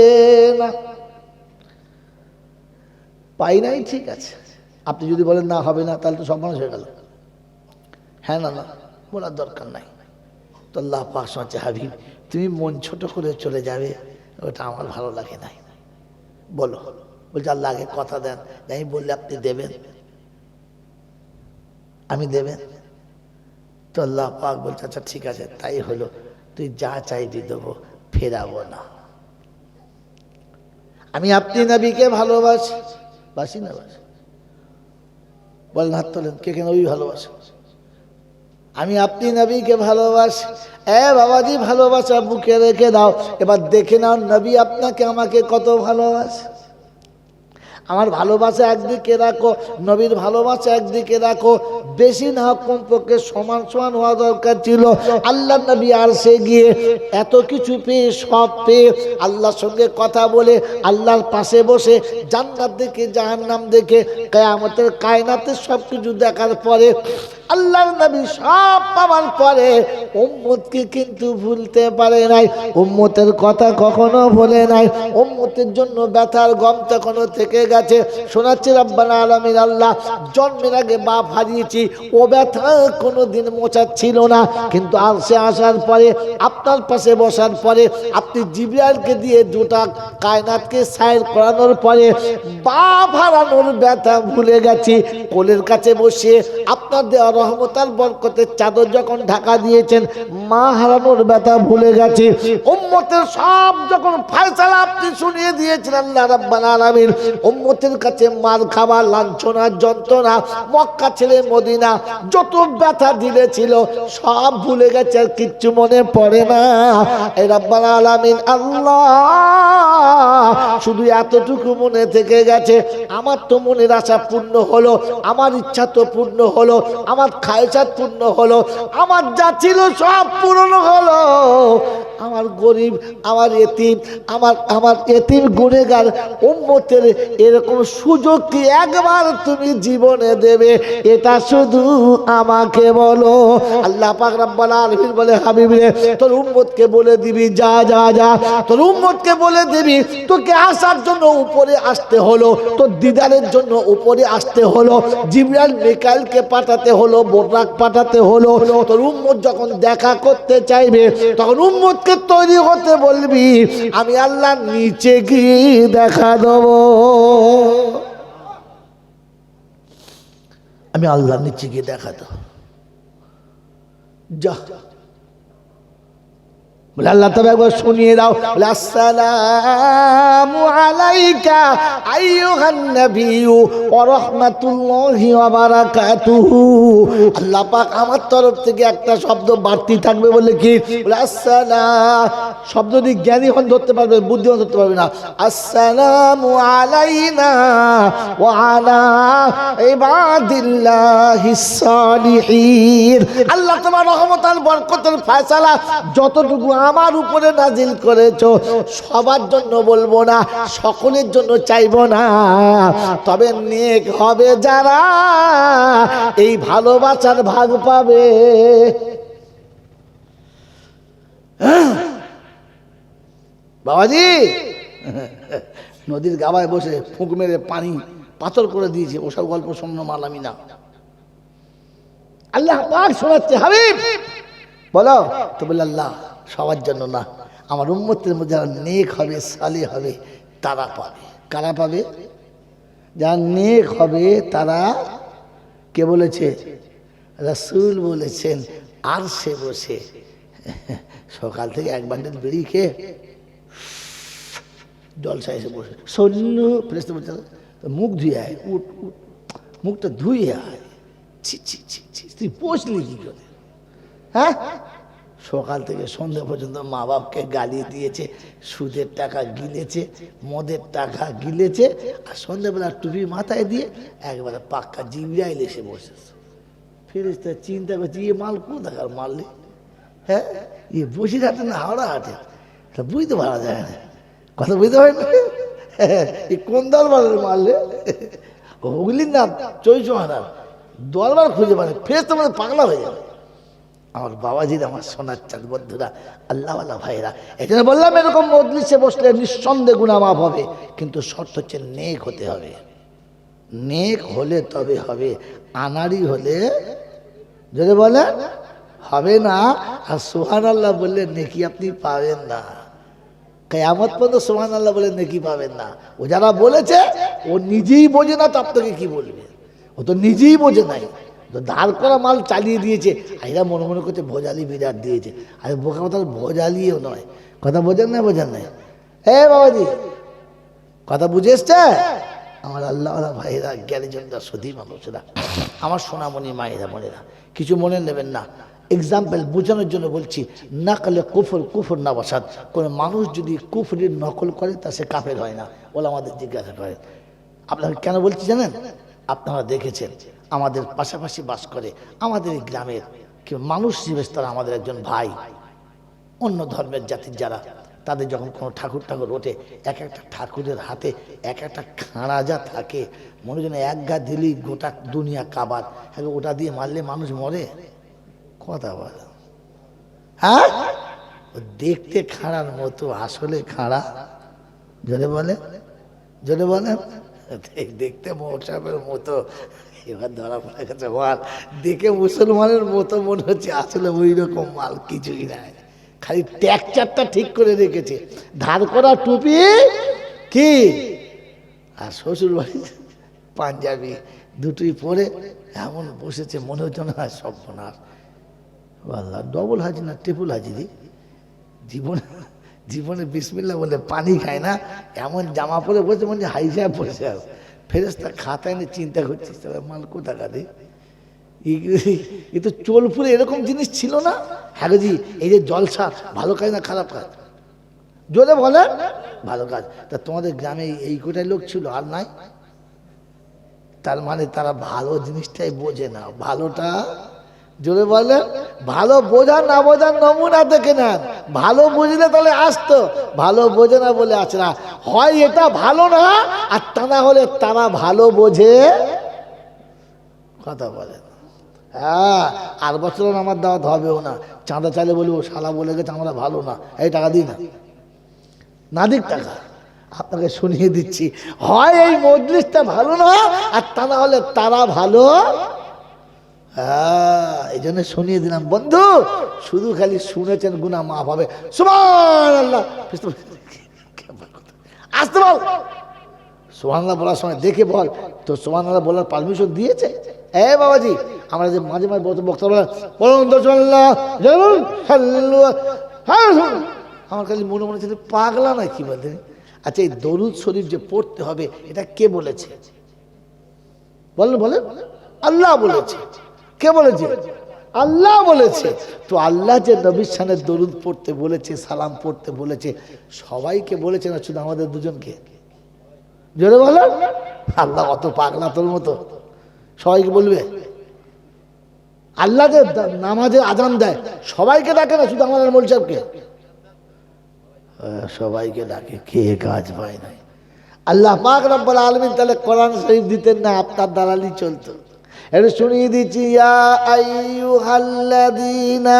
না। পাই নাই, ঠিক আছে, আপনি যদি বলেন না হবে না, তাহলে তো সব মানুষ হয়ে গেল। হ্যাঁ না না বলার দরকার নাই। তো আল্লাহ পাক শোনাচ্ছে, হাবিব তুমি মন ছোট করে চলে যাবে, ওটা আমার ভালো লাগে নাই। বলো। বলছে আল্লাহ আগে কথা দেন, আমি বললে আপনি দেবেন, আমি দেবেন। তো আল্লাহ পাক বলছে আচ্ছা ঠিক আছে, তাই হলো, তুই যা চাইবি দেবো, ফেরাবো না। আমি আপনি নবীকে ভালোবাসি, বাসি না বাসি? বলেন হাত তোলেন, কে কেন ওই ভালোবাসে? আমি আপনি নবীকে ভালোবাসি। বাবাজি ভালোবাসা বুকে রেখে দাও, এবার দেখে নাও নবী আপনাকে আমাকে কত ভালোবাসে। আমার ভালোবাসা একদিকে রাখো, নবীর ভালোবাসা একদিকে রাখো, বেশি না কমপক্ষে সমান সমান হওয়া দরকার ছিল। আল্লাহ নবী আরশে গিয়ে এত কিছু পেয়ে, সব পেয়ে, আল্লাহর সঙ্গে কথা বলে, আল্লাহর পাশে বসে, জান্নাত দেখে জাহান্নাম দেখে, কিয়ামতের কায়নাতের সব কিছু দেখার পরে, আল্লাহর নবী সব পাওয়ার পরে উম্মতকে কিন্তু ভুলতে পারে নাই, উম্মতের কথা কখনো ভুলে নাই, উম্মতের জন্য ব্যথার গম তখনও থেকে গেছে। শোনাচ্ছি রব্বানা আলামিন আল্লাহ, জন্মের আগে বাপ হারিয়েছি, ও ব্যথা কোনোদিন মোছাচ্ছিল না, কিন্তু আরশে আসার পরে, আপনার পাশে বসার পরে, আপনি জিবরাইলকে দিয়ে দুটা কায়নাতকে সাইর করানোর পরে বাপ হারানোর ব্যথা ভুলে গেছি। কোলের কাছে বসে আপনার দেওয়া রহমতার বরকতের চাদর যখন ঢাকা দিয়েছেন, মা হারানোর ব্যথা ভুলে গেছি। উম্মতের সব যখন ফয়সালা আপনি শুনিয়ে দিয়েছেন আল্লাহ রাব্বাল আলামিন, উম্মতের কাছে মার খাওয়া, লাঞ্ছনা, যন্ত্রণা, মক্কা ছেড়ে মদিনা যত ব্যথা দিয়েছিল সব ভুলে গেছে, আর কিচ্ছু মনে পড়ে না। এই রাব্বাল আলামিন আল্লাহ শুধু এতটুকু মনে থেকে গেছে, আমার তো মনের আশা পূর্ণ হলো, আমার ইচ্ছা তো পূর্ণ হলো, আমার খায়সাত পূর্ণ হলো, আমার যা ছিল সব পূরণ হলো। আমার গরিব, আমার এতিম, আমার এতিম গুনেগার উম্মতের এরকম সুযোগ কি একবার তুমি জীবনে দেবে? এটা শুধু আমাকে বলো। আল্লাহ পাক রব্বুল আলামিন বলে, হাবিব রে তোর উম্মতকে বলে দিবি, যা যা যা, তোর উম্মতকে বলে দিবি তোকে আসার জন্য উপরে আসতে হলো, তোর দিদারের জন্য উপরে আসতে হলো, জিবরাইল মিকাইলকে পাঠাতে হলো, বোরাক পাঠাতে হলো। তোর উম্মত যখন দেখা করতে চাইবে তখন উম্মতকে তৈরি হতে বলবি, আমি আল্লাহ নিচে গিয়ে দেখা দেব, আমি আল্লাহ নিচে গিয়ে দেখা দেব। যা বলে আল্লাহ তবে একবার শুনিয়ে দাও। বলে আসসালামু আলাইকা আইয়ুহান নাবিয়্যু ওয়া রাহমাতুল্লাহি ওয়া বারাকাতুহু। আল্লাহ পাক আমার তরফ থেকে একটা শব্দ বাড়তি থাকবে বলে কি? বলে আসসালাম, শব্দ দিয়ে জ্ঞানী হন ধরতে পারবে, বুদ্ধিমান ধরতে পারবে না। আসসালামু আলাইনা ওয়া আলা ইবাদিল্লাহিস সালিহিন। আল্লাহ তোমার রহমত আর বরকতের ফয়সালা যতটুকু আমার উপরে নাজিল করেছো সবার জন্য বলবো না, সকলের জন্য চাইবো না, তবে নেক হবে যারা এই ভালোবাসার ভাগ পাবে। বাবাজি নদীর গাবায় বসে ফুঁক মেরে পানি পাথর করে দিয়েছে, ওসব গল্প শুননো মালামি না। আল্লাহ পাক শোনাচ্ছে, হাবিব বলো তো। বলে আল্লাহ সবার জন্য না, আমার উম্মতের মধ্যে যারা নেক হবে, সালেহ হবে, তারা পাবে। কারা পাবে? যারা নেক হবে তারা। কে বলেছে? রাসূল বলেছেন। আর সে বসে সকাল থেকে এক বান্ডেল বেরিয়ে খেয়ে জলসা এসে বসে সন্নু ফেরেশতা বলছে মুখ ধুয়ে আয়, উঠ উঠ, মুখটা ধুয়ে আয়। ছি ছি ছি ছি, তুই বসলি কি করে? হ্যাঁ, সকাল থেকে সন্ধ্যা পর্যন্ত মা বাপকে গালি দিয়েছে, সুদের টাকা গিলেছে, মদের টাকা গিলেছে, আর সন্ধ্যাবেলা টুপি মাথায় দিয়ে একবারে পাক্কা জিবরাইল এসে বসেছে। ফেরেশতা চিন্তা করছে, ইয়ে মাল কোথাকার মারলে? হ্যাঁ, ইয়ে বসিরহাটে না হাওড়া হাটে? বুঝতে পারা যায় না, কথা বুঝতে পারে না। এই কোন দরবারের মারলে? হুগলির না চৈচমানার দরবার খুঁজে পারে। ফেরেশতা মানে পাগলা হয়ে যাবে। আমার বাবাজির, আমার সোনার চাঁদ বন্ধুরা, আল্লাহওয়ালা ভাইরা, এই জন্য বললাম এরকম মজলিসে বসলে নিঃসন্দেহে গুনাহ মাফ হবে, কিন্তু শর্ত হচ্ছে নেক হতে হবে। নেক হলে তবে হবে, আনাড়ি হলে যদি বলে হবে না। আর সুবহানাল্লাহ বললে নেকি আপনি পাবেন না, কিয়ামত পর্যন্ত সুবহানাল্লাহ বলে নেকি পাবেন না। ও যারা বলেছে ও নিজেই বোঝে না, তো আপনাকে কি বলবে? ও তো নিজেই বোঝে নাই, তো দাঁড় করা মাল চালিয়ে দিয়েছে। এরা মনে মনে করছে ভোজালি বিরাট দিয়েছে। আর বোকা কথা, ভোজালিও নয়। কথা বোঝেন না? বোঝেন নাই? বাবাজি কথা বুঝে এসছে? আমার আল্লাহ ভাইরা, জ্ঞানীজনরা, সতী মানুষেরা, আমার সোনামণি মায়েরা, বোনেরা, কিছু মনে নেবেন না। এক্সাম্পল বোঝানোর জন্য বলছি। নাকলে কুফর, কুফর না বসাদ। কোনো মানুষ যদি কুফরের নকল করে তা সে কাফের হয় না, বলে আমাদের জিজ্ঞাসা করে। আপনাকে কেন বলছি জানেন? আপনারা দেখেছেন আমাদের পাশাপাশি বাস করে আমাদের এই গ্রামের কেউ মানুষ জীবেশ, তারা আমাদের একজন ভাই। অন্য ধর্মের জাতির যারা, তাদের যখন কোনো ঠাকুর ঠাকুর ওঠে, এক একটা ঠাকুরের হাতে এক একটা খাঁড়া যা থাকে, মনে যেন এক গা দিলেই গোটা দুনিয়া কাবার। ওটা দিয়ে মারলে মানুষ মরে? কথা বলে, হ্যাঁ? দেখতে খাঁড়ার মতো, আসলে খাঁড়া? জোরে বলে, জোরে বলে। দেখতে মৌসাবের মতো, এবার ধরা পড়ে গেছে মাল। দেখে মুসলমানের মতো মনে হচ্ছে, আসলে ওই রকম মাল কিছুই নাই। খালি ট্যাকচারটা ঠিক করে রেখেছে, ধার করা টুপি কি, আর শ্বশুর বাড়ি পাঞ্জাবি দুটোই পরে এমন বসেছে, মনে হচ্ছে না সর্বনাশ। আল্লাহ, ডবল হাজি না ট্রিপল হাজি? জীবনে জীবনে বিসমিল্লাহ বলে পানি খায় না, এমন জামা পরে বসে, মনে হাই সাহেব বসে আছে। ফেরেশতা খাতায় নিয়ে চিন্তা করছিস, মাল কোথাকা দে? এ তো চোলপুরে এরকম জিনিস ছিল না। হ্যাঁ জি, এই যে জলসা, ভালো কাজ না খারাপ কাজ? জোরে বলে ভালো কাজ। তা তোমাদের গ্রামে এই কোটাই লোক ছিল, আর নাই? তার মানে তারা ভালো জিনিসটাই বোঝে না। ভালোটা জোরে বলে, ভালো বোঝার না বোঝার নমুনা দেখে নেন। ভালো বুঝলে তাহলে আসতো, ভালো বোঝে না বলে আসে না। হয় এটা ভালো না, আর তা না হলে তারা ভালো বোঝে। কথা বলে, হ্যাঁ। আর বছর আমার দাওয়াত হবেও না। চাঁদা চাইলে বলবো, শালা বলে গেছে আমরা ভালো না, এই টাকা দিই না, না দিক টাকা। আপনাকে শুনিয়ে দিচ্ছি, হয় এই মজলিসটা ভালো না, আর তা না হলে তারা ভালো। হ্যাঁ, এই জন্য শুনিয়ে দিলাম বন্ধু। শুধু খালি শুনেছেন, গুনাহ মাফ হবে। সুবহানাল্লাহ, আসতে বল। সুবহানাল্লাহ বলার সময় দেখে বল, তো সুবহানাল্লাহ বলার পারমিশন দিয়েছে? বাবাজি, আমরা যে মাঝে মাঝে বক্তব্য বলেন, বলুন সুবহানাল্লাহ, হ্যাঁ আমার খালি মনে মনে হচ্ছে পাগলা না কি বলতে। আচ্ছা, এই দরুদ শরীফ যে পড়তে হবে এটা কে বলেছে বলেন বলেন? আল্লাহ বলেছে। কে বলেছে? আল্লাহ বলেছে। তো আল্লাহ যে নবীর শানে দরুদ পড়তে বলেছে, সালাম পড়তে বলেছে, সবাইকে বলেছে না শুধু আমাদের দুজনকে? জোরে বলো। আল্লাহ অত পাগলা তোর মতো সবাইকে বলবে? আল্লাহ যে নামাজের আজান দেয় সবাইকে ডাকে না শুধু আমাদের মোল সাহেবকে? সবাইকে ডাকে, কে কাজ পায় নাই। আল্লাহ পাক রব্বুল আলামিন তাহলে কোরআন শরীফ দিতেন না, আপনার দালালি চলতো। এটা শুনিয়ে দিচ্ছি, ইয়া আইয়ুহাল্লাযীনা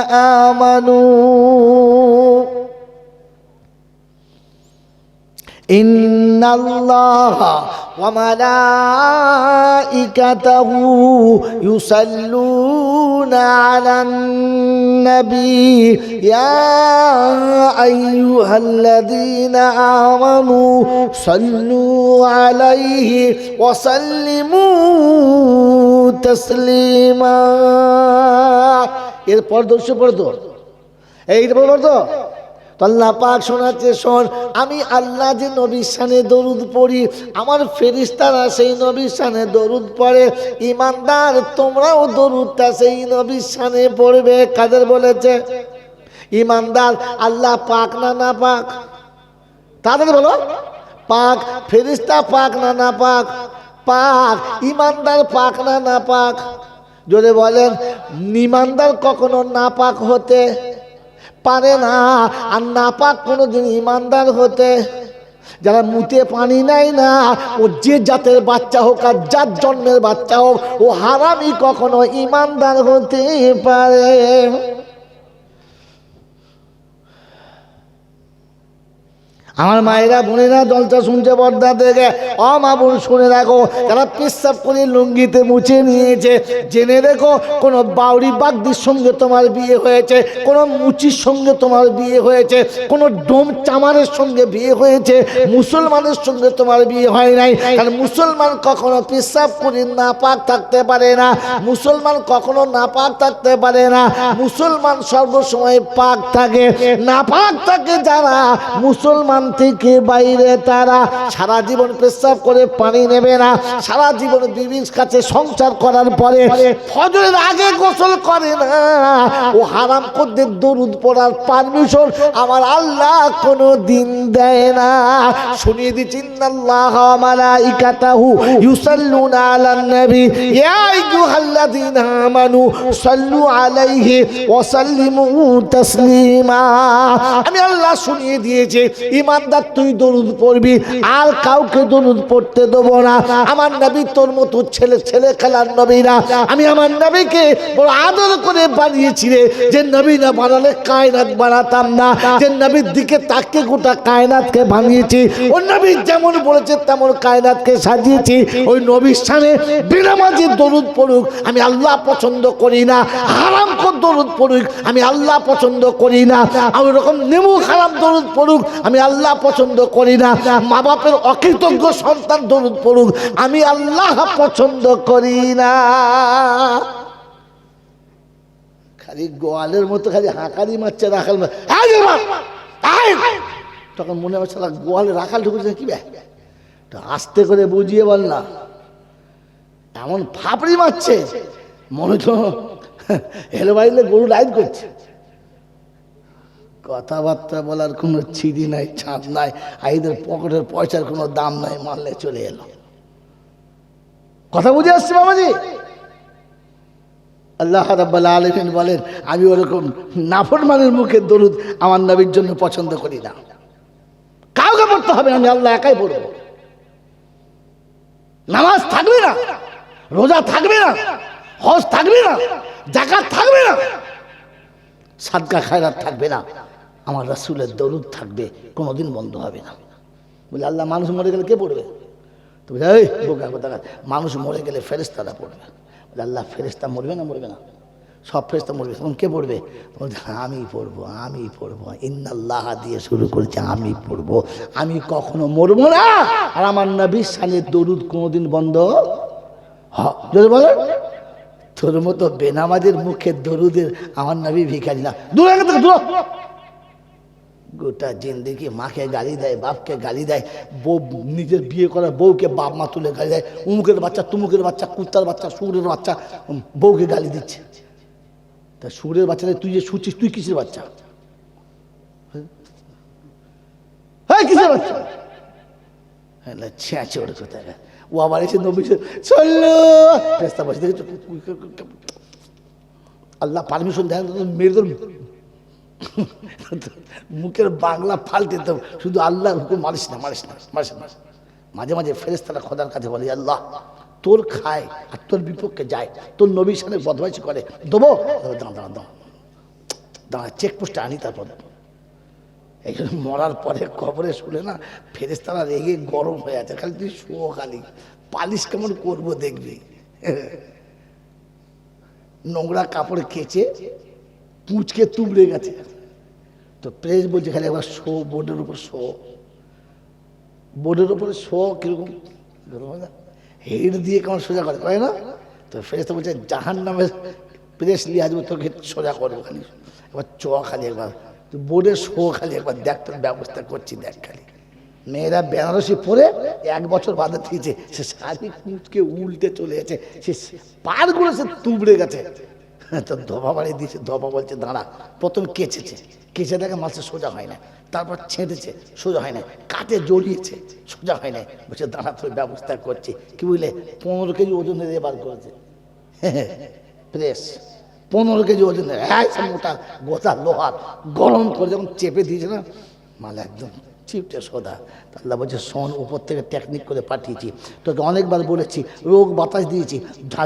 আমানু ইন্নাল্লাহা ওয়া মালাইকাতাহু ইউসাল্লুনা আলান নবী ইয়া আইয়ুহাল্লাযীনা আমানু সাল্লু আলাইহি ওয়া সাল্লিমু তাসলিমা। এরপর দর্শক পড়তো, এইরপর পড়তো। আল্লাহ পাক শোনাচ্ছে, শোন, আমি আল্লাহ যে নবীর শানে দরুদ পড়ি, আমার ফেরেশতারা সেই নবীর শানে দরুদ পড়ে। ঈমানদার তোমরাও দরুদটা সেই নবীর শানে পড়বে। কাদের বলেছে? ঈমানদার। আল্লাহ পাক না না পাক? তাদের বলো পাক। ফেরেশতা পাক না না পাক? পাক। ঈমানদার পাক না না পাক? জোরে বলেন। ঈমানদার কখনো না পাক হতে পারে না, আর নাপাক কোনোদিন ঈমানদার হতে। যারা মুতে পানি নেয় না, ও যে জাতের বাচ্চা হোক আর যার জন্মের বাচ্চা হোক, ও হারামি কখনো ঈমানদার হতে পারে। আমার মায়েরা বোনেরা জলসা শুনছে পর্দা থেকে, ও মা বোন শুনে রাখো, যারা পেশাব করে লুঙ্গিতে মুছে নিয়েছে, জেনে রেখো কোনো বাউরি বাগদির সঙ্গে তোমার বিয়ে হয়েছে, কোনো মুচির সঙ্গে তোমার বিয়ে হয়েছে, কোনো ডোম চামারের সঙ্গে বিয়ে হয়েছে, মুসলমানের সঙ্গে তোমার বিয়ে হয় নাই। কারণ মুসলমান কখনো পেশাব করে নাপাক থাকতে পারে না, মুসলমান কখনো নাপাক থাকতে পারে না। মুসলমান সর্বসময় পাক থাকে। নাপাক থাকে যারা মুসলমান থেকে বাইরে, তারা সারা জীবন পেশাব করে পানি নেবে না, সারা জীবন বিবির কাছে সংসার করার পরে ফজরের আগে গোসল করে না। ও হারাম করতে দরুদ পড়ার পারমিশন আমার আল্লাহ কোনো দিন দেয় না। শুনিয়ে দিচ্ছি, ইন্নাল্লাহা ওয়া মালাইকাতাহু ইউসাল্লুনা আলান নবী ইয়া আইয়ুহাল্লাযীনা আমানু সাল্লু আলাইহি ওয়া সাল্লিমু তাসলিমা। আমি আল্লাহ শুনিয়ে দিয়েছি, ঈমানদার তুই দরুদ পড়বি, আর কাউকে দরুদ পড়তে দেবো না। আমার নবী তোর মতো ছেলে ছেলে খেলার নবী না। আমি আমার নবীকে বড় আদর করে বানিয়েছি রে, যে নবী না বানালে কায়নাত বানাতাম না। যে নবীর দিকে তাকে গোটা কায়নাতকে বানিয়েছি। ওই নবী যেমন বলেছে তেমন কায়নাতকে সাজিয়েছি। ওই নবীর শানে বিনামাজি দরুদ পড়ুক আমি আল্লাহ পছন্দ করি না, হারাম কর দরুদ পড়ুক আমি আল্লাহ পছন্দ করি না, আর ওরকম নেমু খারাপ দরুদ পড়ুক আমি আল্লাহ পছন্দ করি না, মা বাপের অকৃতজ্ঞ সন্তান দরুদ পড়ুক আমি আল্লাহ পছন্দ করি না। খালি গোয়ালের মতো খালি হাঁকারি মারছে রাখাল, তখন মনে হচ্ছে গোয়ালে রাখাল ঢুকেছে কি আস্তে করে বুঝিয়ে বল না, এমন ফাপড়ি মারছে মনে তো হেলো বাইলে গরু লাইট করছে। কথাবার্তা বলার কোনো ছিঁড়ি নাই, ছাঁদ নাই, আইদের পকেটের পয়সার কোনো দাম নাই, মারলে চলে এলো। কথা বুঝে আসছে বাবাজি? আল্লাহ রাব্বুল আলামিন বলেন, আমি ওরকম নাফরমানের মুখে দরুদ আমার নবীর জন্য পছন্দ করি না। কাউকে পড়তে হবে না, আমি আল্লাহ একাই পড়ব। নামাজ থাকবে না, রোজা থাকবে না, হজ থাকবে না, যাকাত থাকবে না, সাদকা খায়রাত থাকবে না, আমার রাসূলের দরুদ থাকবে, কোনোদিন বন্ধ হবে না। বলে আল্লাহ মানুষ মরে গেলে কে পড়বে? তো বলে এই বোকা কথা, মানুষ মরে গেলে ফেরেশতারা পড়বে। বলে আল্লাহ ফেরেশতা মরবে না? মরবে না, সব ফেরেশতা মরবে, তখন কে পড়বে? বলছে আমি পড়বো, আমি পড়বো, ইন্নাল্লাহ দিয়ে শুরু করেছে, আমি পড়বো, আমি কখনো মরবো না। আর আমার নবীর শানের দরুদ কোনোদিন বন্ধ যদি বলে তোর মতো বেনামাজের মুখে দরুদের আমার নবী ভিখারি না। দূরে থেকে দূর, গোটা জিন্দেগি মাকে গালি দেয়, বাপকে গালি দেয়, বউ নিজের বিয়ে করা বউকে বাপ মা তুলে গালি দেয়, উমুকের বাচ্চা তুমুকের বাচ্চা কুত্তার বাচ্চা শুকুরের বাচ্চা বউকে গালি দিচ্ছে। তা শুকুরের বাচ্চাদের তুই যে শুচ্ছিস তুই কিসের বাচ্চা? হ্যাঁ কিসের বাচ্চা? ছেঁচে ওটা কোথায় ও আবার এসে নবী চললো রাস্তা বসে দেখে আল্লাহ পারমিশন দেয় মেরে তোর মুখের বাংলা ফালতে তো শুধু আল্লাহর হুকুম মারিস না মারিস না মারিস না। মাঝে মাঝে ফেরেশতারা খোদার কাছে বলে আল্লাহ তোর খায় আর তোর বিপক্ষে যায়, তোর নবীর সাথে বদমাইশি করে, দেবো দাঁড়া চেকপোস্টে আনি তারপর। এই জন্য মরার পরে কবরে শুলে না ফেরেশতারা রেগে গরম হয়ে আছে, খালি তুই শুয়ো, খালি পালিশ কেমন করবো দেখবি। নোংরা কাপড়ে কেচে পুঁচকে তুবড়ে গেছে, তো প্রেস বলছে খালি একবার শো বোর্ডের উপর শো, বোর্ডের উপরে শো কিরকম হেড দিয়ে কেমন সোজা করে করে না, তো ফেরেশতা বলছে জাহান্নামের প্রেস নিয়ে আসবো তোকে সোজা করবো, খালি একবার চ খালি একবার বোর্ডের শো খালি একবার দেখ, তোর ব্যবস্থা করছি দেখ খালি। মেয়েরা বেনারসি পরে 1 বছর বাদে দিয়েছে, সে শাড়ি কুঁচকে উল্টে চলে গেছে, সে পাড়গুলো সে তুবড়ে গেছে, তো ধোপা বাড়ি দিয়েছে, ধোপা বলছে দাঁড়া, প্রথম কেচেছে, কেচে দেখে মাছটা সোজা হয় না, তারপর ছেঁটেছে সোজা হয় না, কাটে জড়িয়েছে সোজা হয় না, বলছে দাঁড়া তোর ব্যবস্থা করছি। কি বুঝলে 15 কেজি ওজনের এবার করেছে প্রেস, 15 কেজি ওজনের মোটা গোটা লোহার গরম করে যখন চেপে দিয়েছে না মাল একদম চিপটে সোদা। আল্লাহ বলছে শোন, উপর থেকে টেকনিক করে পাঠিয়েছি, তোকে অনেকবার বলেছি, রোগ বাতাস দিয়েছি,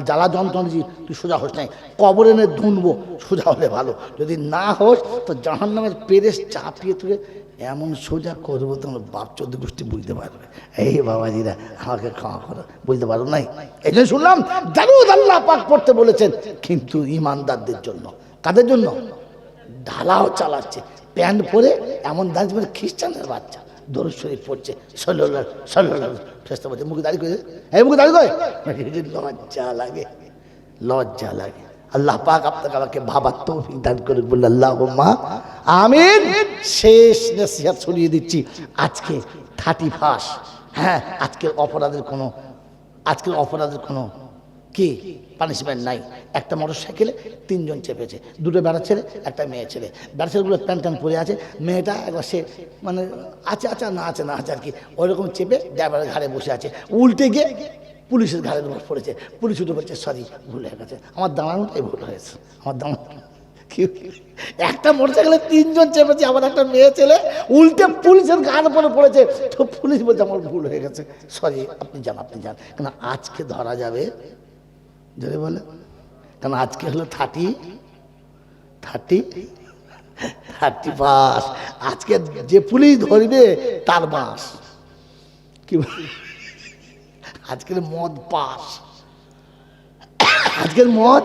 জ্বালা যন্ত্রণা দিয়েছি, তুই সোজা হোস নাই, কবরে এনে ধুনবো, সোজা হলে ভালো, যদি না হোস তো জাহান্নামের পেরেস চাপিয়ে তুলে এমন সোজা করবো তোমার বাপ 14 গোষ্ঠী বুঝতে পারবে। এই বাবাজিরা আমাকে ক্ষমা করো, বুঝতে পারো নাই। এই জন্য শুনলাম দারুদ আল্লাহ পাক পড়তে বলেছেন, কিন্তু ইমানদারদের জন্য। কাদের জন্য? ঢালাও চালাচ্ছে প্যান্ট পরে, এমন দাঁড়িয়ে মানে খ্রিস্টানের বাচ্চা দরুদ শরীফ পড়ছে সাল্লাল্লাহু সাল্লাল্লাহু, ফেরেশতা বলছে মুখে দাঁড়িয়ে করে, এই মুখে দাঁড়িয়ে করে, লজ্জা লাগে, লজ্জা লাগে। আল্লাহ পাক আপনাকে আমাকে ভাবার তৌফিক দান করে, বলল আল্লাহুম্মা আমিন। শেষ নসিহত শুনিয়ে দিচ্ছি, আজকে 31, হ্যাঁ আজকের অপরাধের কোনো কি পানিশমেন্ট নাই। একটা মোটর সাইকেলে 3 জন চেপেছে, 2টো বেড়া ছেলে একটা মেয়ে ছেলে, বেড়া ছেলেগুলো প্যান্ট ট্যান্ট পরে আছে, মেয়েটা একবার সে মানে আছে আচ্ছা না আছে না আছে আর কি, ওইরকম চেপে ড্রাইভারের ঘাড়ে বসে আছে, উল্টে গিয়ে পুলিশের ঘাড়ের উপর পড়েছে, পুলিশ উঠে বলছে সরি ভুল হয়ে গেছে, আমার দাঁড়ানোটাই ভুল হয়েছে, আমার দাঁড়ানো। একটা মোটর সাইকেলে 3 জন চেপেছে, আবার একটা মেয়ে ছেলে উল্টে পুলিশের ঘাড় উপরে পড়েছে, তো পুলিশ বলছে আমার ভুল হয়ে গেছে, সরি আপনি যান কেন আজকে ধরা যাবে যদি বলে, কারণ আজকে হলো 31, আজকে যে পুলিশ ধরবে তার বাস কি, আজকের মদ পাস, আজকের মদ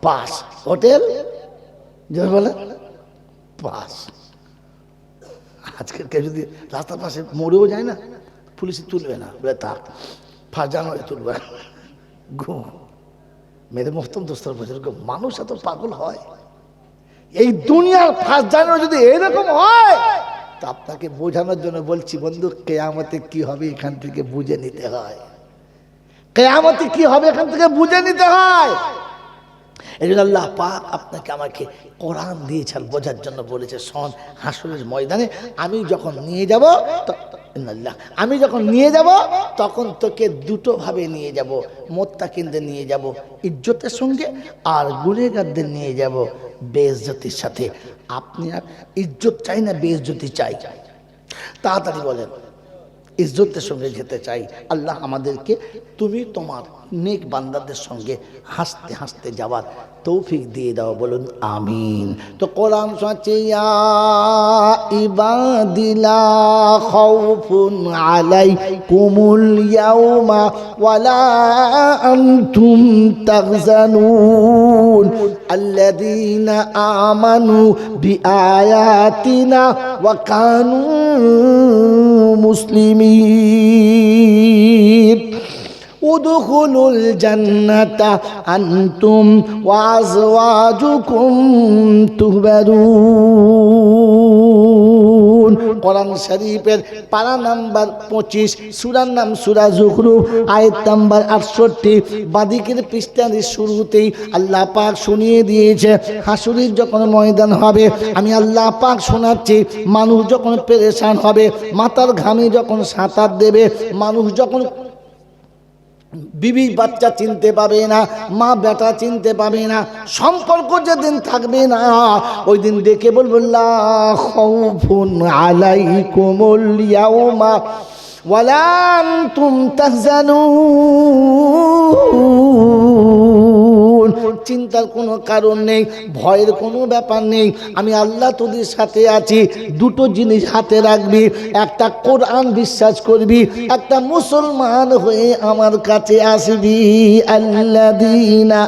পাস, হোটেল যদি বলে পাস। আজকের কেউ যদি রাস্তার পাশে মরেও যায় না, পুলিশে তুলবে না, বলে থাক 1 জানুয়ারি তুলবে, মেরে মোহতম দোস্তর বছর। মানুষ এত পাগল হয়, এই দুনিয়ার 1 জানুয়ারি যদি এরকম হয়, তা আপনাকে বোঝানোর জন্য বলছি বন্ধু, কিয়ামতে কি হবে এখান থেকে বুঝে নিতে হয়, কিয়ামতে কি হবে এখান থেকে বুঝে নিতে হয়। এই জন্য আল্লাহ পাক আপনাকে আমাকে কোরআন দিয়েছেন বোঝার জন্য, বলেছে শোন, হাসরের ময়দানে আমি যখন নিয়ে যাব তখন তোকে 2টো ভাবে নিয়ে যাব, মুত্তাকিনদের নিয়ে যাব ইজ্জতের সঙ্গে, আর গুনাহগারদের নিয়ে যাব বেইজ্জতির সাথে। আপনি আর ইজ্জত চাই না বেইজ্জতি চাই? তাড়াতাড়ি বলেন। ইজ্জতের সঙ্গে যেতে চাই। আল্লাহ আমাদেরকে তুমি তোমার নেক বান্দাদের সঙ্গে হাসতে হাসতে যাওয়ার তৌফিক দিয়ে দাও, বলুন আমিন। তো কোরআন শোনাচ্ছে, ইয়া ইবাদিলা খাউফুন আলাইকুমুল ইয়াউমা ওয়ালা আনতুম তাহজানুন আল্লাযীনা আমানু বিআয়াতিনা ওয়া কানু মুসলিমিন উদখুলুল জান্নাতা আনতুম ওয়া আযওয়াজুকুম তুহবারুন। কোরআন শরীফের পারা নাম্বার 25, সূরার নাম সূরা যুখরুফ, আয়াত নাম্বার 68। বাদিকের পৃষ্ঠার শুরুতেই আল্লাহ পাক শুনিয়ে দিয়েছে, হাসুরের যখন ময়দান হবে, আমি আল্লাহ পাক শোনাচ্ছি, মানুষ যখন পেরেশান হবে, মাথার ঘামে যখন সাঁতার দেবে, মানুষ যখন বিবি বাচ্চা চিনতে পাবে না, মা বেটা চিনতে পাবে না, সম্পর্ক যেদিন থাকবে না, ওই দিন ডেকে বলবো লা খাউফুন আলাইকুমুল ইয়াউমা ওয়ালা আনতুম তাহজানুন। চিন্তার কোনো কারণ নেই, ভয়ের কোনো ব্যাপার নেই, আমি আল্লাহ তোদের সাথে আছি। দুটো জিনিস হাতে রাখবি, একটা কোরআন বিশ্বাস করবি, একটা মুসলমান হয়ে আমার কাছে আসবি। আল্লাযীনা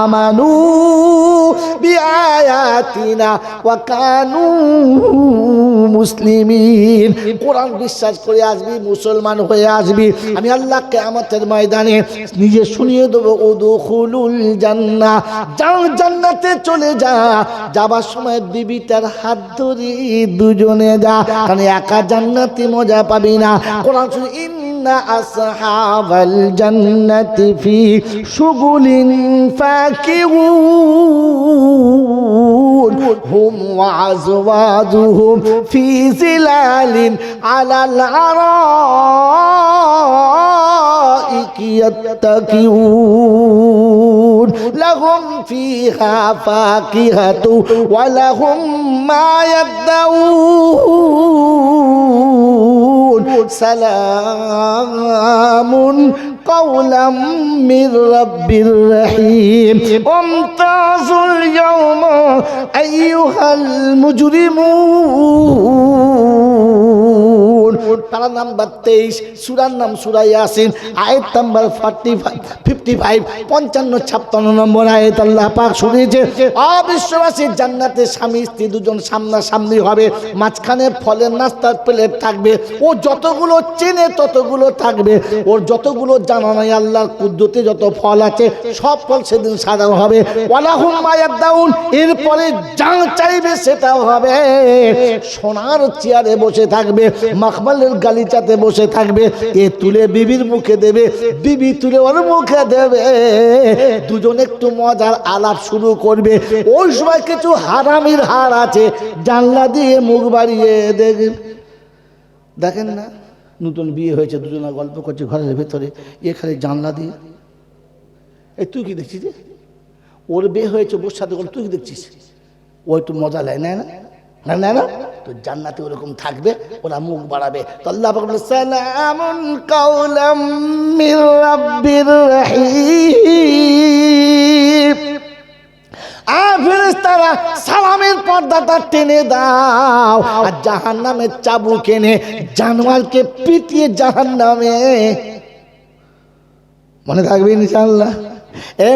আমানু বিআয়াতিনা ওয়া কানু মুসলিমিন। কোরআন বিশ্বাস করে আসবি, মুসলমান হয়ে আসবি, আমি আল্লাহ কিয়ামতের ময়দানে নিজে শুনিয়ে দেবো উদখুলুল জান্নাহ, যাও জান্নাতে চলে যা। যাবার সময় বিবিটার হাত ধরে দুজনে যা, কারণ একা জান্নাতি মজা পাবি না। কোরআন শুনে ইন্না আসহাবাল জান্নাতি ফি শুগুলিন ফাকিহুন হুম ওয়া আজওয়াজুহুম ফি জিলালিন আলাল আরাইকি ইয়াত্তাকিউন লাহুম ফিহা ফাকিহাতু ওয়া লাহুম মা ইয়াদউন সালামুন قولا من رب رحيم امتازوا اليوم أيها المجرمون পারা নাম্বার 23, সূরার নাম সূরা ইয়াসিন, আয়াত নাম্বার 55, 55 নম্বর আয়াত আল্লাহ পাক শুনিয়েছে, অবিশ্ববাসী জান্নাতে স্বামী স্ত্রী দুজন সামনাসামনি হবে, মাঝখানে ফলের নাস্তার প্লেট থাকবে, ও যতগুলো চেনে ততগুলো থাকবে, ওর যতগুলো জানা নাই আল্লাহর কুদরতে যত ফল আছে সব ফল সেদিন সাজানো হবে। ওয়ালাহুম মা ইয়াদউন, এরপরে যা চাইবে সেটাও হবে। সোনার চেয়ারে বসে থাকবে, মাখমালের গালিচাতে বসে থাকবে, এ তুলে বিবির মুখে দেবে, বিবি তুলে ওর মুখে দেবে, দুজন একটু মজার আলাপ শুরু করবে। ওই সময় কিছু হারামির হার আছে, জানলা দিয়ে মুখ বাড়িয়ে দেখেন না, নতুন বিয়ে হয়েছে, দুজনা গল্প করছে ঘরের ভেতরে, এ খালি জানলা দিয়ে, এই তুই কি দেখছিস? ওর বিয়ে হয়েছে, ওর সাথে গল্প, তুই কি দেখছিস? ও একটু মজা নেয় না না না না, তো জান্নাতে ওরকম থাকবে, ওরা মুখ বাড়াবে। তো আল্লাহ পাক বলে সালামুন কাওলাম মির রাব্বির রাহিম। ফেরেশতারা সালামের পর্দাটা টেনে দাও, আর জাহান্নামের চাবুক এনে জানোয়ারকে পিটিয়ে জাহান্নামে। মনে থাকবে ইনশাআল্লাহ,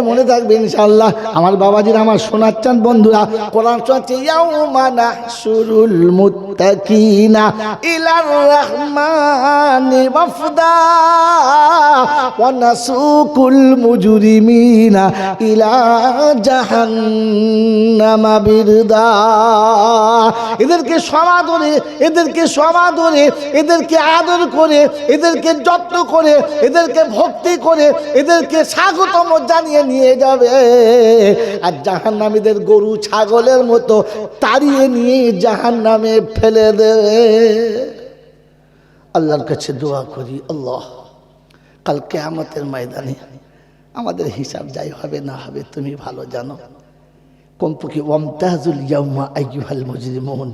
মনে থাকবে ইনশাআল্লাহ। আমার বাবাজির, আমার সোনার চাঁদ বন্ধুরা, কোরআন শোনাচ্ছে ইয়াউমা নাহশুরুল মুত্তাকিনা ইলার রাহমানি ওয়াফদা ওয়া নাসুকুল মুজরিমিনা ইলা জাহান্নামা বিরদা। এদেরকে সমাদরে, এদেরকে সমাদরে, এদেরকে আদর করে, এদেরকে যত্ন করে, এদেরকে ভক্তি করে, এদেরকে স্বাগতম জানিয়ে নিয়ে যাবে, আর জাহান্নামীদের গরু ছাগলের মতো তাড়িয়ে নিয়ে জাহান্নামে ফেলে দেবে। আল্লাহর কাছে দোয়া করি, আল্লাহ কাল কিয়ামতের ময়দানে আমাদের হিসাব যাই হবে না হবে তুমি ভালো জানো। কমপক্ষে ওয়ামতাজুল ইয়াউমা আইয়ুহাল মুজরিমুন,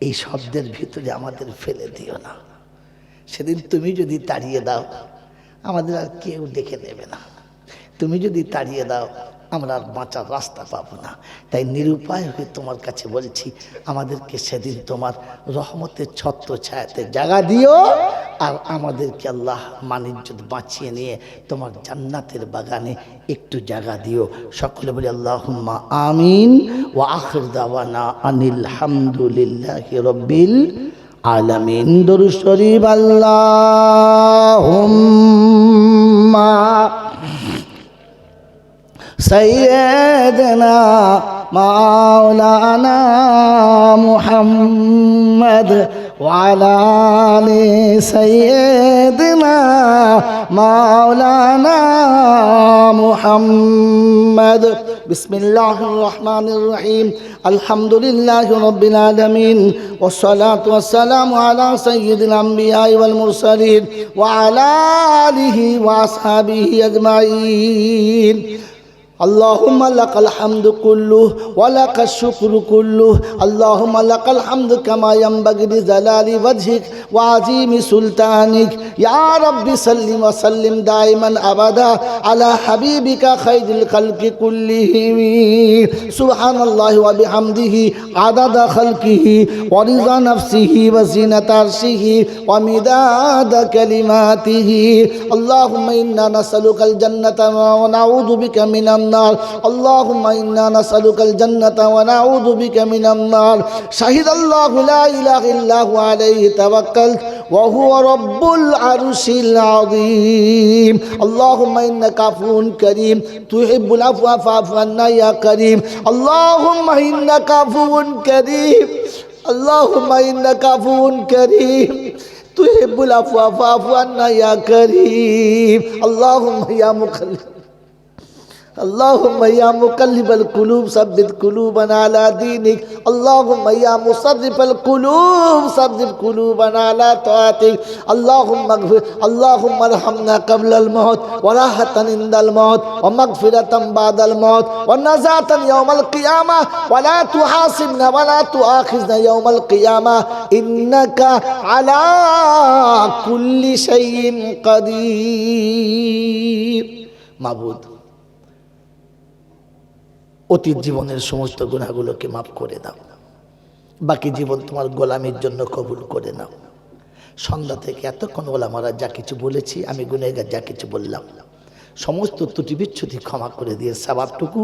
এই শব্দের ভিতরে আমাদের ফেলে দিও না। সেদিন তুমি যদি তাড়িয়ে দাও, আমাদের আর কেউ দেখে নেবে না। তুমি যদি তাড়িয়ে দাও, আমরা আর বাঁচার রাস্তা পাবো না। তাই নিরুপায় হয়ে তোমার কাছে বলছি, আমাদেরকে সেদিন তোমার রহমতের ছত্র ছায়াতে জায়গা দিও, আর আমাদেরকে আল্লাহ মানিজ্জত বাঁচিয়ে নিয়ে তোমার জান্নাতের বাগানে একটু জায়গা দিও। সকলে বলি আল্লাহুম্মা আমিন। ওয়া আখির দাওয়ানা আনিল হামদুলিল্লাহি রাব্বিল আলামিন। দরুদ শরীফ। আল্লাহুম্মা سيدنا مولانا محمد وعلى آل سيدنا مولانا محمد بسم الله الرحمن الرحيم الحمد لله رب العالمين والصلاة والسلام على سيد الأنبياء والمرسلين وعلى آله وأصحابه أجمعين اللهم لك الحمد كله ولك الشكر كله اللهم لك الحمد كما ينبغي لجلال وجهك وعظيم سلطانك يا رب سلم وسلم دائما أبدا على حبيبك خير الخلق كلهم سبحان الله وبحمده عدد خلقه ورضا نفسه وزينة عرشه ومداد كلماته اللهم إنا نسألك الجنة ونعوذ بك من النار اللهم إنا نسألك الجنة ونعوذ بك من النار شهد الله لا إله إلا هو عليه توكلت وهو رب العرش العظيم اللهم إنك عفو كريم تحب العفو فاعف عنا يا كريم اللهم إنك عفو كريم اللهم إنك عفو كريم تحب العفو فاعف عنا يا كريم اللهم يا مقلب اللهم يا مقلب القلوب ثبت قلوبنا على دينك اللهم يا مصرف القلوب صرف قلوبنا على طاعتك اللهم اغفر اللهم ارحمنا قبل الموت وراحة عند الموت ومغفرة بعد الموت ونجاة يوم القيامة ولا تحاسبنا ولا تؤاخذنا يوم القيامة إنك على كل شيء قدير معبود অতীত জীবনের সমস্ত গুনাহগুলোকে মাফ করে দাও বাকি জীবন তোমার গোলামির জন্য কবুল করে নাও সন্ধ্যা থেকে এতক্ষণ ওলামারা যা কিছু বলেছি আমি গুনাহগার যা কিছু বললাম সমস্ত ত্রুটি বিচ্ছুতি ক্ষমা করে দিয়ে সওয়াবটুকু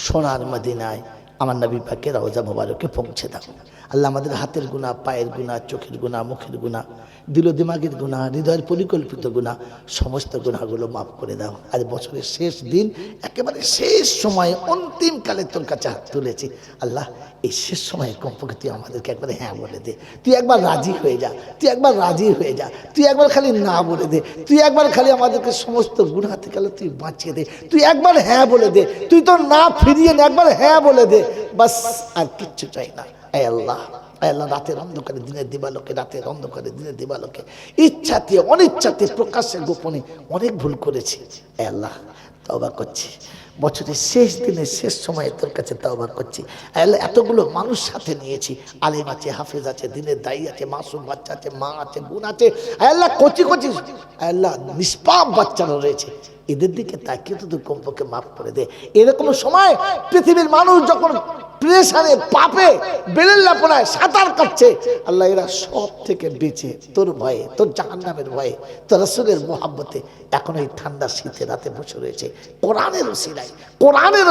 সোনার মদিনায় আমার নবী পাকের রওজা মোবারকে পৌঁছে দাও আল্লাহ আমাদের হাতের গুনাহ পায়ের গুনাহ চোখের গুনাহ মুখের গুনাহ দিল দিমাগের গুনাহ হৃদয়ের পরিকল্পিত গুনাহ সমস্ত গুনাহগুলো মাফ করে দাও আজ বছরের শেষ দিন একেবারে শেষ সময়ে অন্তিম কালে তোর কাছে হাত তুলেছি আল্লাহ এই শেষ সময়ে কমপক্ষে তুই আমাদেরকে একবার হ্যাঁ বলে দে তুই একবার রাজি হয়ে যা তুই একবার রাজি হয়ে যা তুই একবার খালি না বলে দে তুই একবার খালি আমাদেরকে সমস্ত গুনাহ থেকে তুই বাঁচিয়ে দে তুই একবার হ্যাঁ বলে দে তুই তো না ফিরিয়ে নে একবার হ্যাঁ বলে দে বাস আর কিচ্ছু চাই না এ আল্লাহ আল্লাহ রাতের অন্ধকারে দিনের দিবালোকে রাতের অন্ধকারে দিনের দিবালোকে ইচ্ছাতে অনিচ্ছাতে প্রকাশ্যে গোপনে অনেক ভুল করেছি এ আল্লাহ তওবা করছি বছরের শেষ দিনে শেষ সময়ে তোর কাছে তওবা করছি আল্লাহ এতগুলো মানুষ সাথে নিয়েছি আলেম আছে হাফেজ আছে দিনের দায়ী আছে মাসুম বাচ্চা আছে মা আছে বোন আছে আল্লাহ কচি কচি আল্লাহ নিষ্পাপ বাচ্চারা রয়েছে এদের দিকে তাকিয়ে তো তুই কমপক্ষে মাফ করে দে এরকম সময় পৃথিবীর মানুষ যখন প্রেসারে পাপে বেলের লাপনায় সাঁতার কাটছে আল্লাহ এরা সব থেকে বেঁচে তোর ভয়ে তোর জাহান্নামের ভয়ে তোর রাসূলের মোহাব্বতে এখন এই ঠান্ডা শীতে রাতে বসে রয়েছে কোরআনের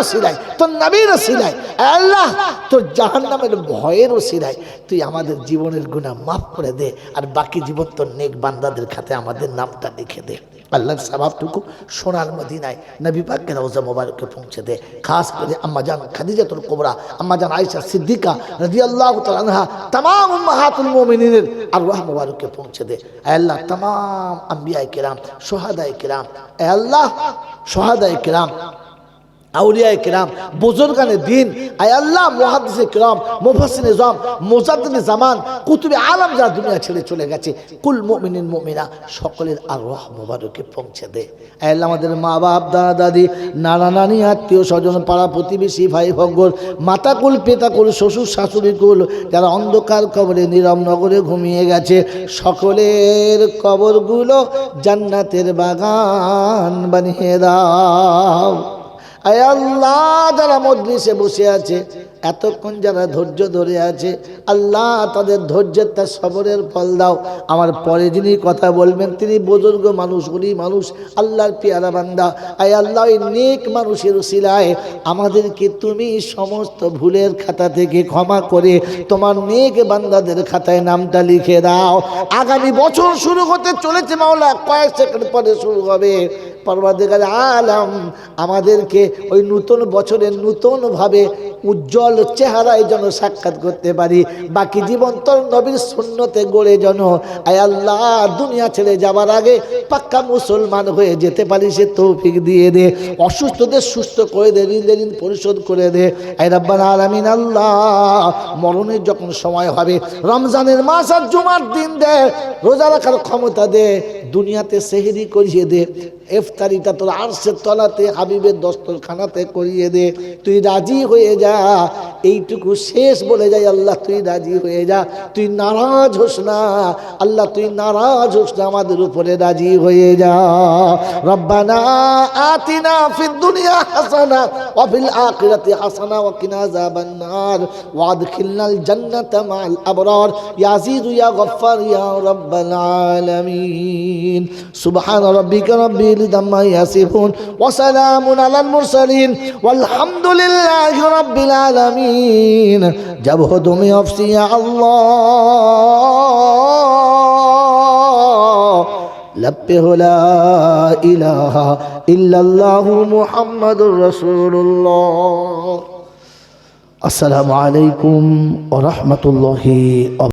ওসিলায় তোর নবীর ওসিলায় আল্লাহ তোর জাহান্নামের ভয়ের ওসিলায় তুই আমাদের জীবনের গুনাহ মাফ করে দে আর বাকি জীবন তোর নেক বান্দাদের খাতে আমাদের নামটা লিখে দে আল্লাহর সওয়াবটুকু সোনার মদিনায় নবী পাকের রওজা মোবারকে পৌঁছে দে খাস করে আম্মা জান খাদিজাতুল কুবরা আম্মা জান আয়েশা সিদ্দিকা রাদিয়াল্লাহু তাআলা আনহা तमाम উম্মাহাতুল মুমিনিনের আরওয়াহ মোবারকে পৌঁছে দে আল্লাহ तमाम আম্বিয়ায়ে কিরাম শুহাদায়ে কিরাম আল্লাহ শুহাদায়ে কিরাম আউলিয়ায়ে কিরাম বুজুর্গানে দ্বীন আয় আল্লাহ মুহাদ্দিসে কিরাম মুফাসসিরে জাম মুজাদ্দিদে জামান কুতুবে আলম যা দুনিয়া ছেড়ে চলে গেছে কুল মুমিনিন মুমিনা সকলের আরওয়াহ মোবারকে পৌঁছে দে আয় আল্লাহ আমাদের মা বাপ দাদা দাদি নানা নানি আত্মীয় স্বজন পাড়া প্রতিবেশী ভাই ভগ্গর মাতা কুল পিতা কুল শ্বশুর শাশুড়ি কুল যারা অন্ধকার কবরে নীরব নগরে ঘুমিয়ে গেছে সকলের কবরগুলো জান্নাতের বাগান বানিয়ে দাও আয় আল্লাহ যারা মজলিসে বসে আছে এতক্ষণ যারা ধৈর্য ধরে আছে আল্লাহ তাদের ধৈর্যের তার সবরের ফল দাও আমার পরে যিনি কথা বলবেন তিনি বুজুর্গ মানুষ গরীব মানুষ আল্লাহর পেয়ারা বান্দা আয় আল্লাহ এই নেক মানুষের উসিলায় আমাদেরকে তুমি সমস্ত ভুলের খাতা থেকে ক্ষমা করে তোমার নেক বান্দাদের খাতায় নামটা লিখে দাও আগামী বছর শুরু হতে চলেছে মাওলা কয়েক সেকেন্ড পরে শুরু হবে পরওয়ারদিগার আলম আমাদেরকে ওই নতুন বছরে নতুনভাবে উজ্জ্বল উজ্জ্বল চেহারায় যেন সাক্ষাৎ করতে পারি, বাকি জীবন তোর নবীর সুন্নতে গড়ে যেন আয় আল্লাহ দুনিয়া ছেড়ে যাবার আগে পাক্কা মুসলমান হয়ে যেতে পারি, সে তৌফিক দিয়ে দে। অসুস্থদের সুস্থ করে দে, ঋণ পরিশোধ করে দে আয় রাব্বাল আলামিন। আল্লাহ মরণের যখন সময় হবে, রমজানের মাস আর জুমার দিন দে, রোজা রাখার ক্ষমতা দে, দুনিয়াতে সেহরি করিয়ে দে, ইফতারিটা তোর আরশের তলাতে হাবিবের দস্তরখানাতে করিয়ে দে। তুই রাজি হয়ে যা, এইটুকু শেষ বলে যাই আল্লাহ তুই রাজি হয়ে যা, তুই নারাজ হোস না আল্লাহ, তুই নারাজ হোস না, আমাদের উপরে রাজি হয়ে যা। রব্বানা আতিনা ফিদ দুনিয়া হাসানা ওয়া ফিল আখিরাতি হাসানা ওয়া কিনা আযাবান নার ওয়া আদখিলনাল জান্নাতা মা'আল আবরার ইয়া আজিজু ইয়া গফফার ইয়া রাব্বাল আলামিন। সুবহানা রাব্বিকা রাব্বিল ইজ্জাতি আম্মা ইয়াসিফুন ওয়া সালামুন আলাল মুরসালিন ওয়ালহামদুলিল্লাহি রাব্বিল আলামিন। जब हो तुम्हें अफसिया अल्लाह लब पे हो ला इलाहा इल्लल्लाहु मुहम्मदुर रसूलुल्लाह। अस्सलामु अलैकुम व रहमतुल्लाहि।